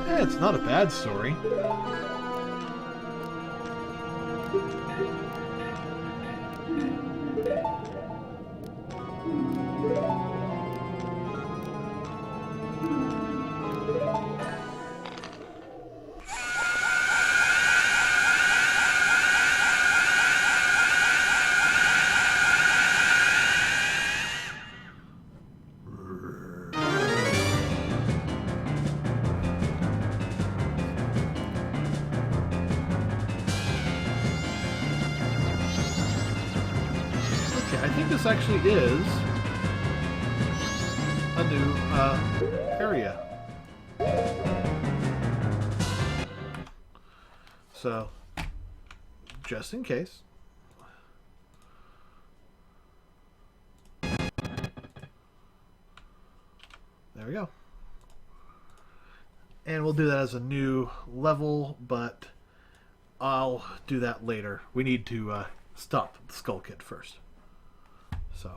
Yeah, it's not a bad story. I think this actually is a new area. So, just in case. There we go. And we'll do that as a new level, but I'll do that later. We need to stop the Skull Kid first. So.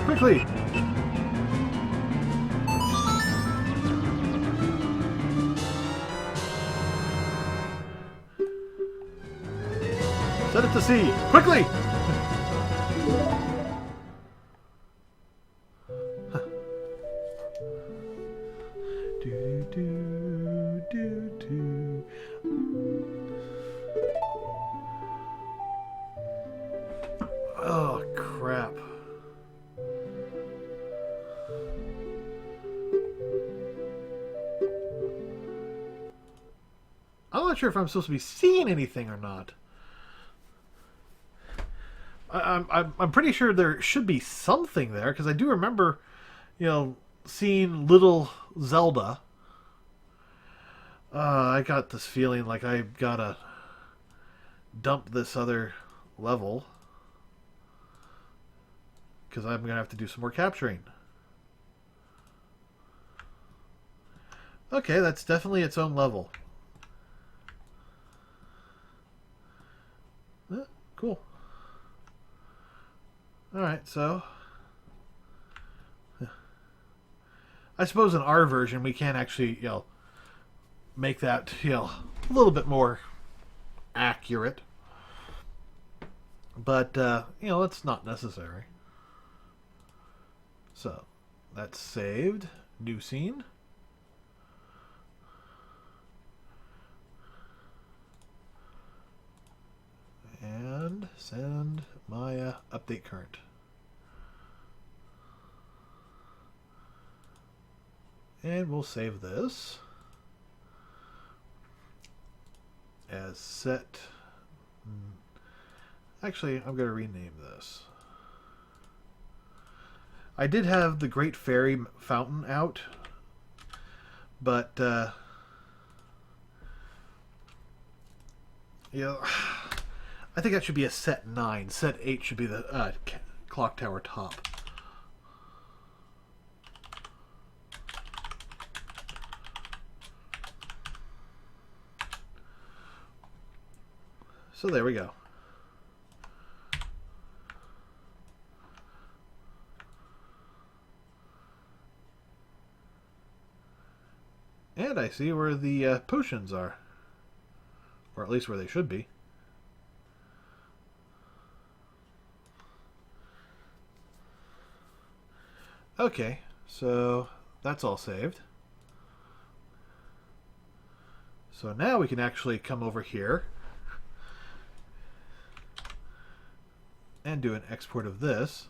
Quickly! Set it to sea! Quickly! Oh, crap. I'm not sure if I'm supposed to be seeing anything or not. I'm pretty sure there should be something there, because I do remember, seeing little Zelda. I got this feeling like I gotta dump this other level, because I'm gonna have to do some more capturing. Okay, that's definitely its own level. Cool. Alright, so I suppose in our version we can actually, make that, a little bit more accurate. But, it's not necessary. So, that's saved. New scene. And send Maya update current. And we'll save this as set. Actually, I'm going to rename this. I did have the Great Fairy Fountain out, but I think that should be a set 9. Set 8 should be the clock tower top. So there we go. And I see where the potions are. Or at least where they should be. Okay, so that's all saved. So now we can actually come over here and do an export of this.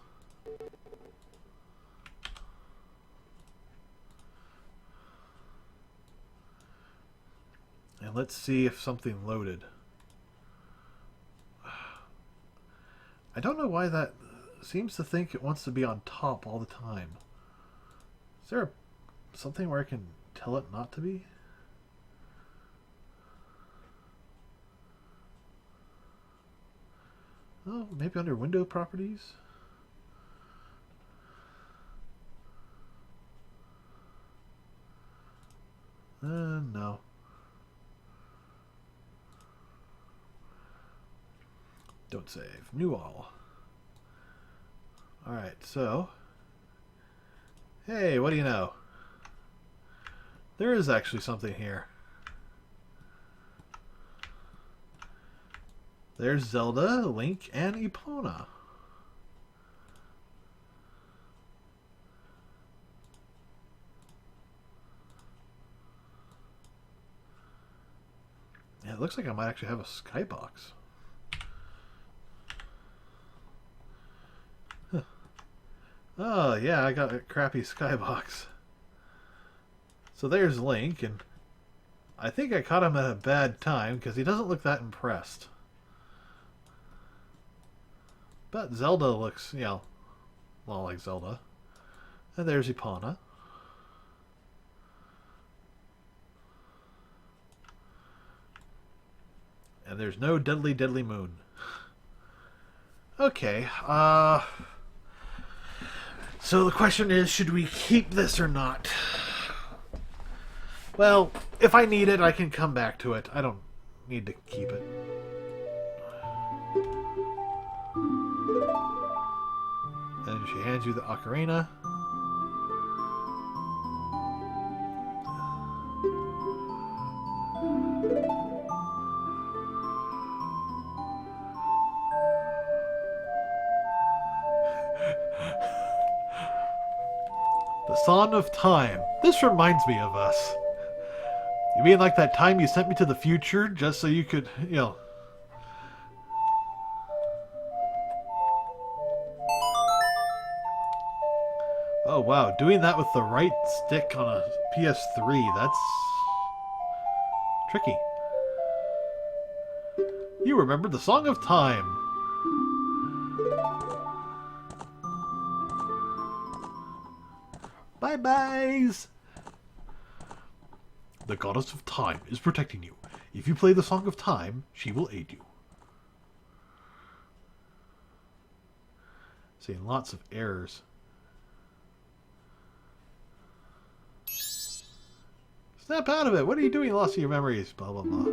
And let's see if something loaded. I don't know why that seems to think it wants to be on top all the time. Is there something where I can tell it not to be? Oh, maybe under window properties? No. Don't save. New all. Alright, so... Hey, what do you know? There is actually something here. There's Zelda, Link, and Epona. Yeah, it looks like I might actually have a skybox. Huh. Oh, yeah, I got a crappy skybox. So there's Link, and I think I caught him at a bad time because he doesn't look that impressed. But Zelda looks, you know, well, like Zelda. And there's Epona. And there's no deadly, deadly moon. Okay, so the question is, should we keep this or not? Well, if I need it, I can come back to it. I don't need to keep it. And she hands you the ocarina. The Song of Time. This reminds me of us. You mean like that time you sent me to the future just so you could, you know... Oh wow, doing that with the right stick on a PS3, that's... tricky. You remember the Song of Time. Bye-byes! The Goddess of Time is protecting you. If you play the Song of Time, she will aid you. Seeing lots of errors. Snap out of it! What are you doing? You lost your memories. Blah, blah, blah.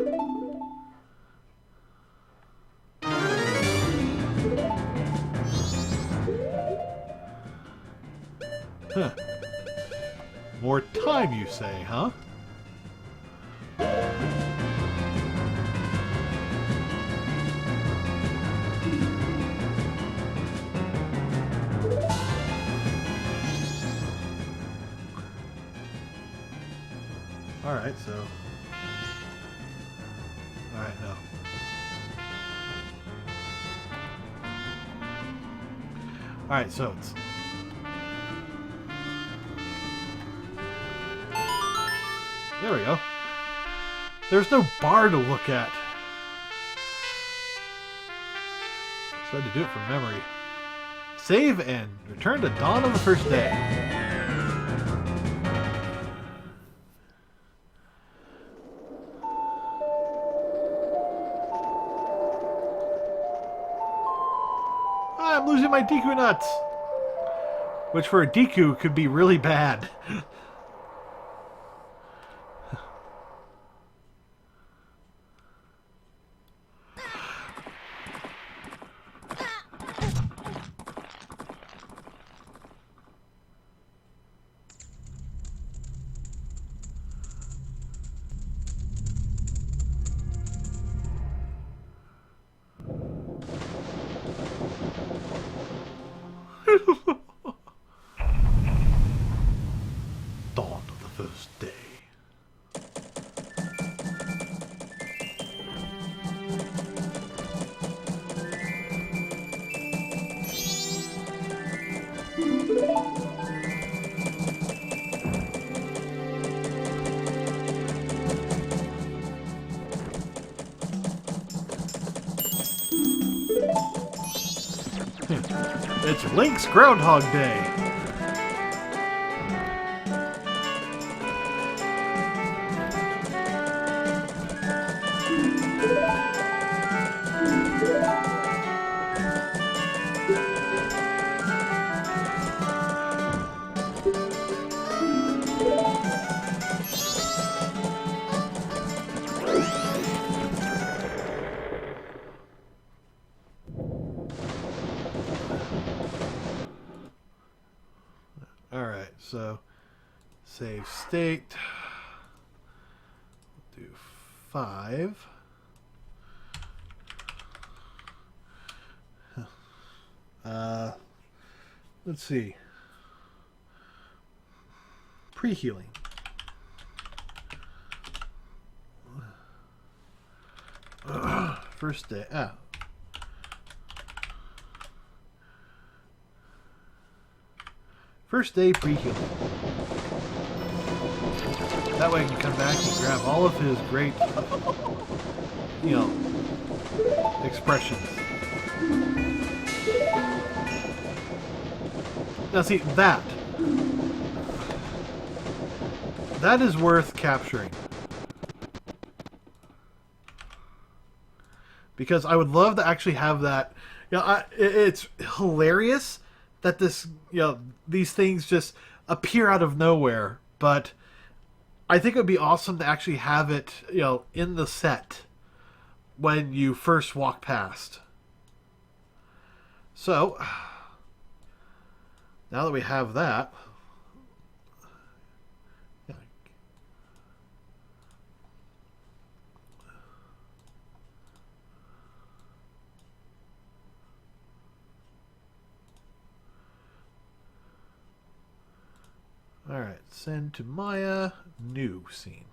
Huh. More time, you say, huh? Alright, so... Alright, no. Alright, so it's... There we go. There's no bar to look at. So I had to do it from memory. Save and return to dawn of the first day. I'm losing my Deku nuts! Which for a Deku could be really bad. It's Link's Groundhog Day. Alright, so save state. Do 5. Let's see. Pre-healing. First day. First day pre-healing. That way I can come back and grab all of his great, expressions. Now see, that is worth capturing. Because I would love to actually have that. It's hilarious that these things just appear out of nowhere. But I think it would be awesome to actually have it, in the set when you first walk past. So, now that we have that, alright, send to Maya, new scene.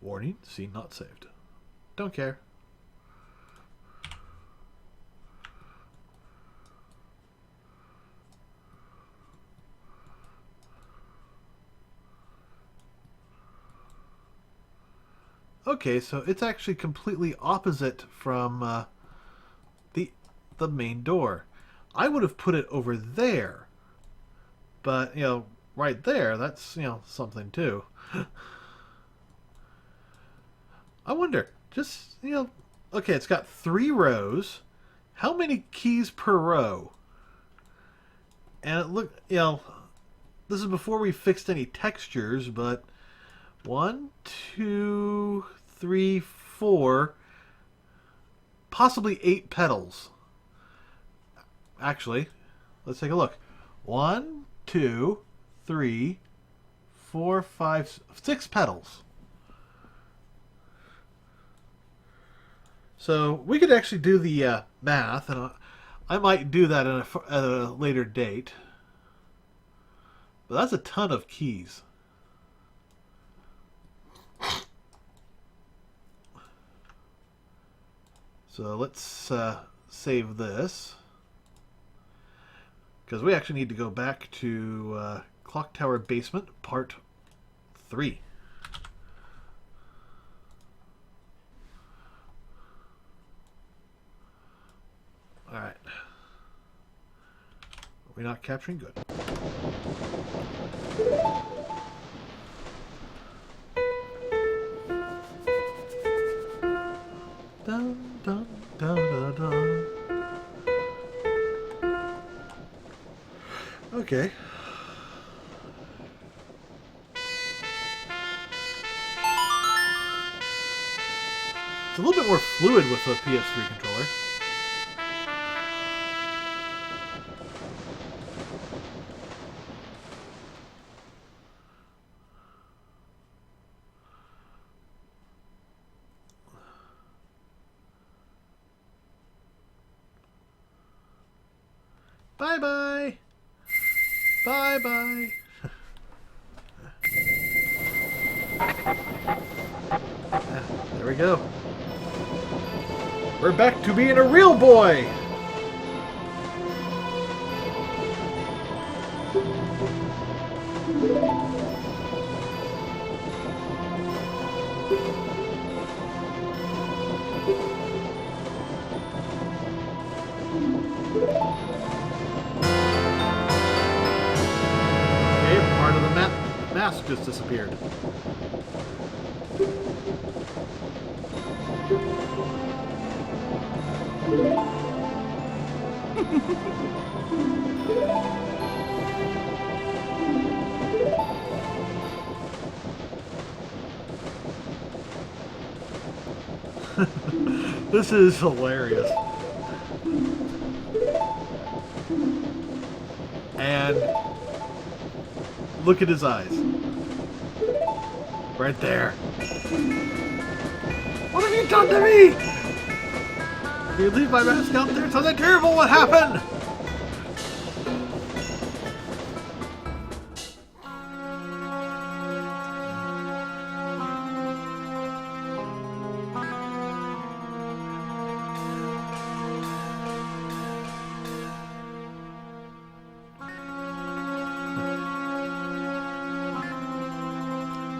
Warning, scene not saved. Don't care. Okay, so it's actually completely opposite from the main door. I would have put it over there. But, right there, that's, something too. I wonder, just, okay, it's got 3 rows. How many keys per row? And this is before we fixed any textures, but 1, 2, 3, 4, possibly 8 petals. Actually, let's take a look. 1, 2, 3, 4, 5, 6 petals. So we could actually do the math, and I might do that at a later date. But that's a ton of keys. So let's save this. Because we actually need to go back to Clock Tower Basement, Part 3. Alright. Are we not capturing? Good. Dun, dun, dun, dun, dun. Okay. It's a little bit more fluid with the PS3 controller. Bye-bye. Bye-bye. There we go. We're back to being a real boy. mask just disappeared. This is hilarious. And look at his eyes. Right there. What have you done to me? You leave my mask out there? Something terrible would happen!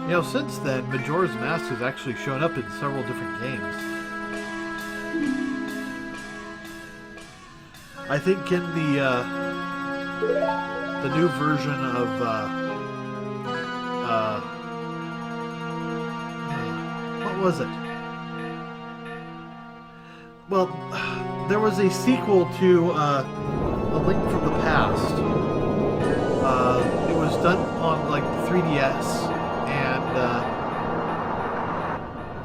You know, since then, Majora's Mask has actually shown up in several different games. I think in the new version of what was it? Well, there was a sequel to A Link from the Past. It was done on like 3DS.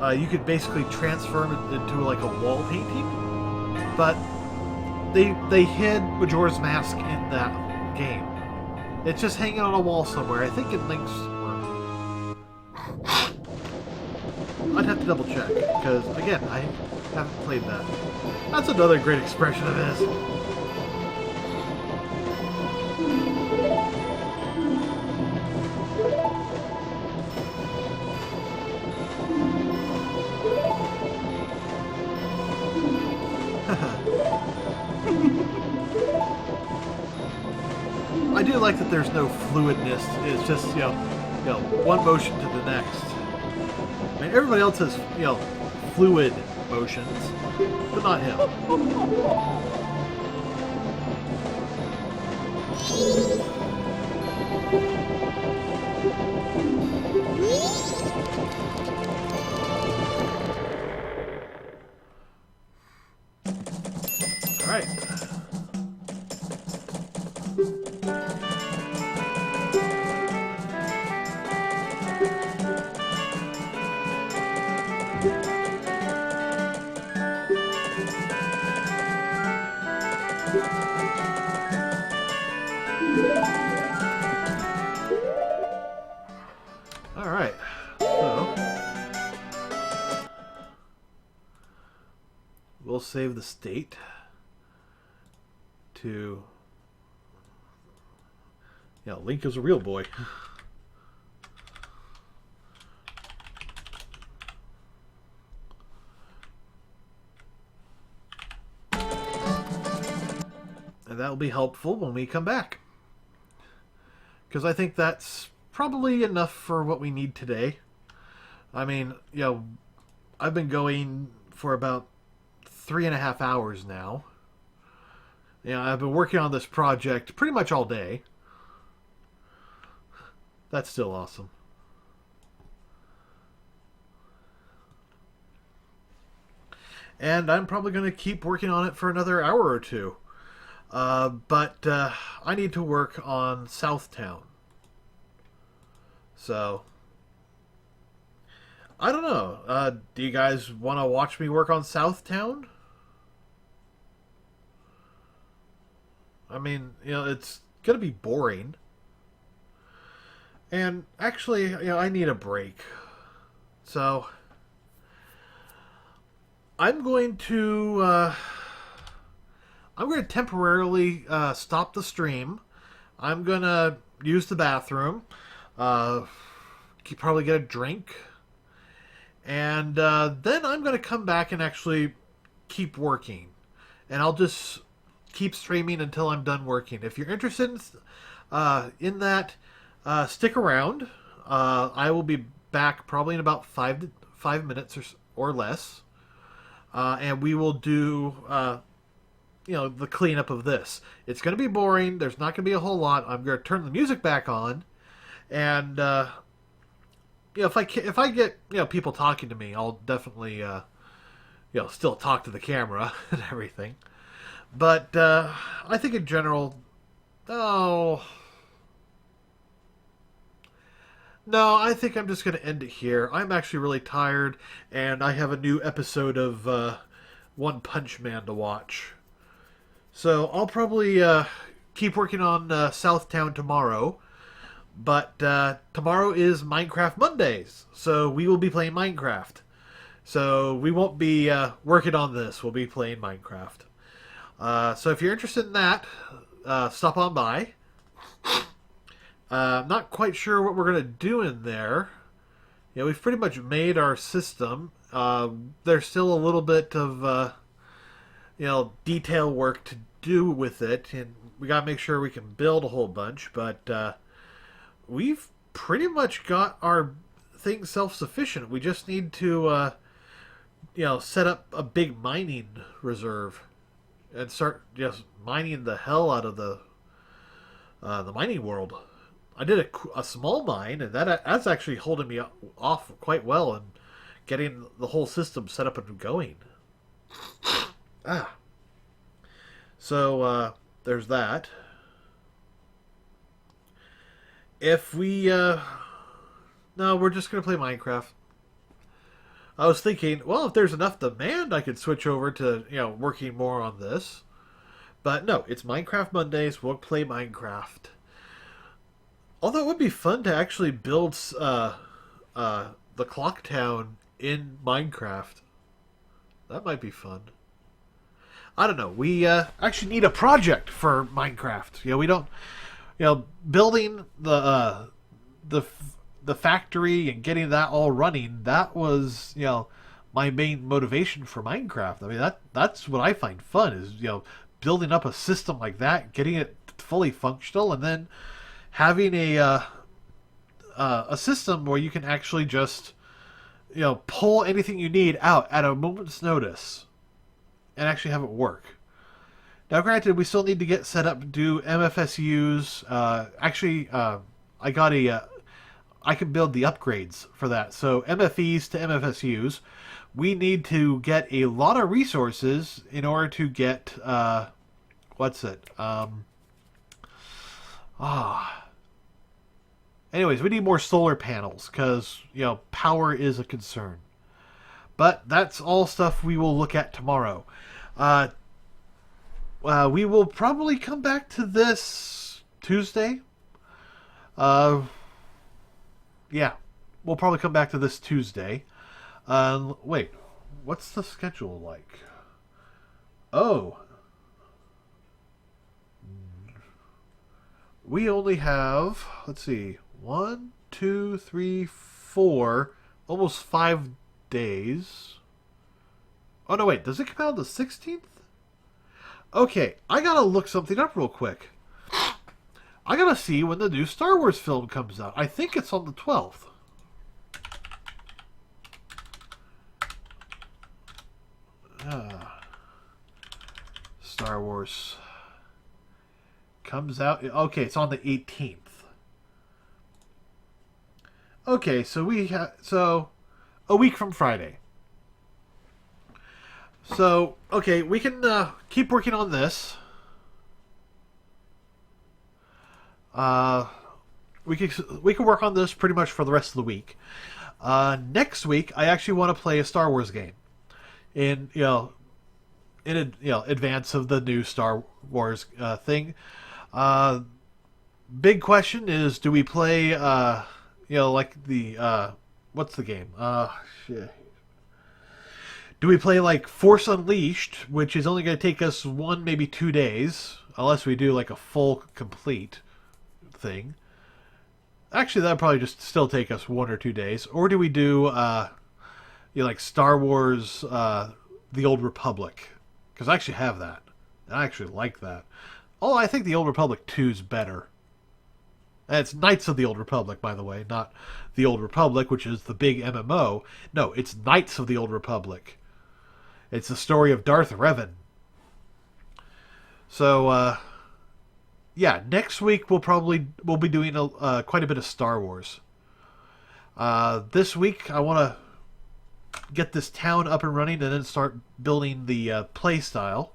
And you could basically transform it into like a wall painting, but they hid Majora's Mask in that game. It's just hanging on a wall somewhere. I think in Link's room. I'd have to double check because again I haven't played that. That's another great expression of his. I do like that there's no fluidness. It's just, you know, one motion to the next. I mean, everybody else has, fluid motions, but not him. All right. All right. So we'll save the state to Link is a real boy. And that will be helpful when we come back. Because I think that's probably enough for what we need today. I mean, I've been going for about 3.5 hours now. I've been working on this project pretty much all day. That's still awesome. And I'm probably going to keep working on it for another hour or two. But I need to work on Southtown. So, I don't know. Do you guys want to watch me work on Southtown? I mean, it's going to be boring. And actually, I need a break. So, I'm going to temporarily stop the stream. I'm going to use the bathroom. Probably get a drink. And then I'm going to come back and actually keep working. And I'll just keep streaming until I'm done working. If you're interested in that, stick around. I will be back probably in about 5 minutes or less. And we will do the cleanup of this. It's going to be boring. There's not going to be a whole lot. I'm going to turn the music back on. And if I get people talking to me, I'll definitely still talk to the camera and everything. But I think in general, oh no, I think I'm just going to end it here. I'm actually really tired, and I have a new episode of One Punch Man to watch. So I'll probably keep working on Southtown tomorrow. But tomorrow is Minecraft Mondays, so we will be playing Minecraft. So we won't be working on this. We'll be playing Minecraft. So if you're interested in that, stop on by. I'm not quite sure what we're going to do in there. We've pretty much made our system. There's still a little bit of detail work to do with it, and we got to make sure we can build a whole bunch. But we've pretty much got our thing self-sufficient. We just need to set up a big mining reserve and start just mining the hell out of the mining world. I did a small mine, and that's actually holding me off quite well and getting the whole system set up and going. So there's that. If we no, we're just gonna play Minecraft. I was thinking, well, if there's enough demand, I could switch over to working more on this. But no, it's Minecraft Mondays. We'll play Minecraft. Although it would be fun to actually build the clock town in Minecraft. That might be fun. I don't know. We actually need a project for Minecraft. We don't. Building the factory and getting that all running. That was my main motivation for Minecraft. I mean that's what I find fun is building up a system like that, getting it fully functional, and then having a system where you can actually just pull anything you need out at a moment's notice and actually have it work. Now, granted, we still need to get set up to do MFSUs. I got I can build the upgrades for that. So MFEs to MFSUs, we need to get a lot of resources in order to get Anyways, we need more solar panels because power is a concern. But that's all stuff we will look at tomorrow. We will probably come back to this Tuesday. Yeah, we'll probably come back to this Tuesday. Wait, what's the schedule like? Oh. We only have, let's see, 1, 2, 3, 4, almost 5 days. Oh, no, wait, does it come out on the 16th? Okay, I gotta look something up real quick. I gotta see when the new Star Wars film comes out. I think it's on the 12th. Star Wars comes out. Okay, it's on the 18th. Okay, so a week from Friday. So, okay, we can keep working on this. We can work on this pretty much for the rest of the week. Next week, I actually want to play a Star Wars game. In advance of the new Star Wars thing. Big question is, do we play like the what's the game? Shit. Do we play like Force Unleashed, which is only going to take us 1, maybe 2 days, unless we do like a full complete thing? Actually, that'd probably just still take us 1 or 2 days. Or do we do like Star Wars, The Old Republic? Because I actually have that. I actually like that. Oh, I think The Old Republic 2 is better. And it's Knights of the Old Republic, by the way, not The Old Republic, which is the big MMO. No, it's Knights of the Old Republic. It's the story of Darth Revan. So, yeah, next week we'll be doing quite a bit of Star Wars. This week I want to get this town up and running and then start building the play style.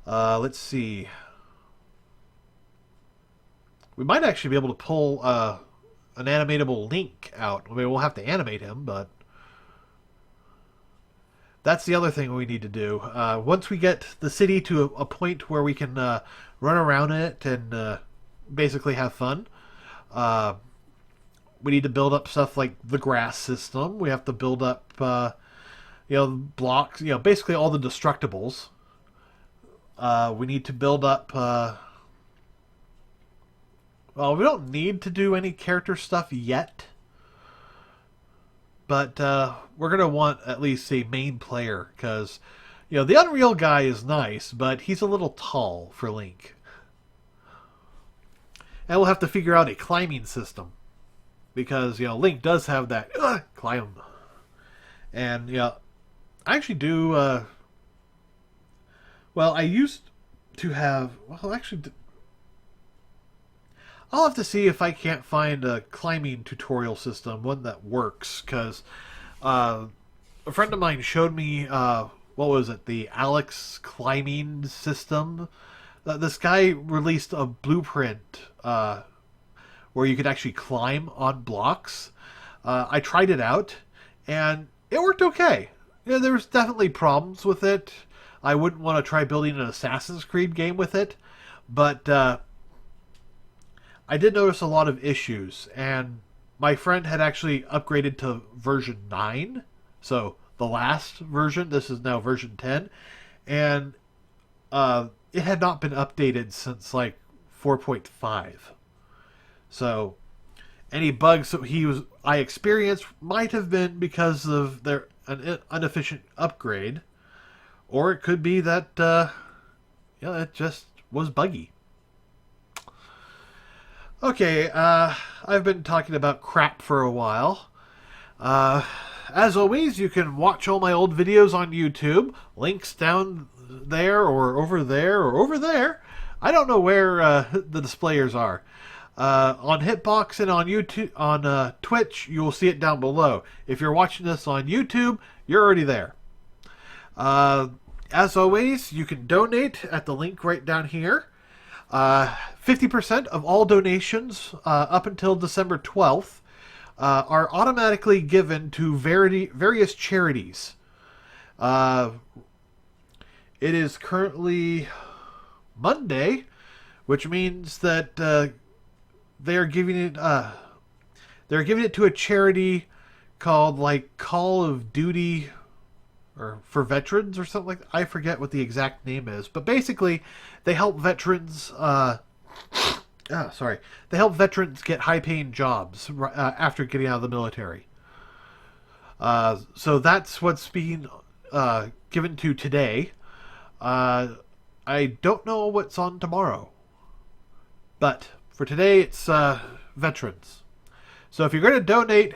Let's see. We might actually be able to pull an animatable Link out. I mean, we'll have to animate him, but that's the other thing we need to do. Once we get the city to a point where we can run around it and basically have fun, we need to build up stuff like the grass system. We have to build up, blocks. Basically all the destructibles. We need to build up. Well, we don't need to do any character stuff yet, but we're gonna want at least a main player because, the Unreal guy is nice, but he's a little tall for Link, and we'll have to figure out a climbing system because Link does have that climb, and I actually do. Well, I used to have. Well, actually, I'll have to see if I can't find a climbing tutorial system, one that works, because a friend of mine showed me, what was it, the Alex climbing system. This guy released a blueprint where you could actually climb on blocks. I tried it out, and it worked okay. There was definitely problems with it. I wouldn't want to try building an Assassin's Creed game with it, but I did notice a lot of issues, and my friend had actually upgraded to version 9, so the last version. This is now version 10, and it had not been updated since like 4.5. So any bugs that I experienced might have been because of an inefficient upgrade, or it could be that it just was buggy. Okay, I've been talking about crap for a while. As always, you can watch all my old videos on YouTube. Links down there, or over there, or over there. I don't know where the displayers are. On Hitbox and on YouTube, on Twitch, you will see it down below. If you're watching this on YouTube, you're already there. As always, you can donate at the link right down here. 50% of all donations up until December 12th are automatically given to various charities. It is currently Monday, which means that they're giving it to a charity called like Call of Duty, or for veterans or something like that. I forget what the exact name is, but basically they help veterans they help veterans get high-paying jobs after getting out of the military. So that's what's being given to today. I don't know what's on tomorrow, but for today it's veterans. So if you're going to donate,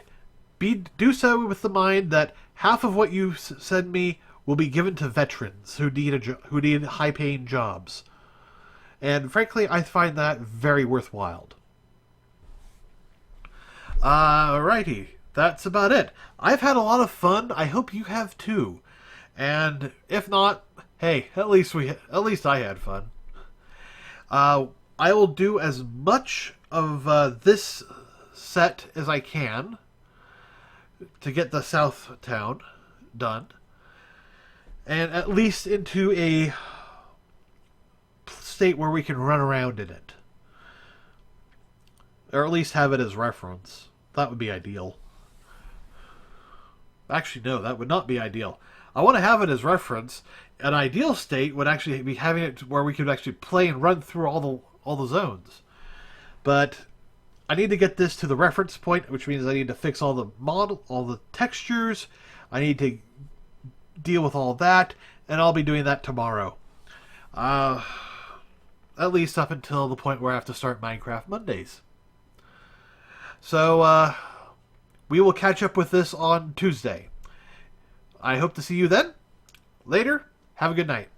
do so with the mind that half of what you send me will be given to veterans who need high-paying jobs. And frankly, I find that very worthwhile. Alrighty, that's about it. I've had a lot of fun. I hope you have too. And if not, hey, at least I had fun. I will do as much of this set as I can to get the South Town done, and at least into a state where we can run around in it, or at least have it as reference. That would be ideal. Actually, no, that would not be ideal. I want to have it as reference. An ideal state would actually be having it where we could actually play and run through all the zones. But I need to get this to the reference point, which means I need to fix all the textures. I need to deal with all that, and I'll be doing that tomorrow. At least up until the point where I have to start Minecraft Mondays. So, we will catch up with this on Tuesday. I hope to see you then. Later. Have a good night.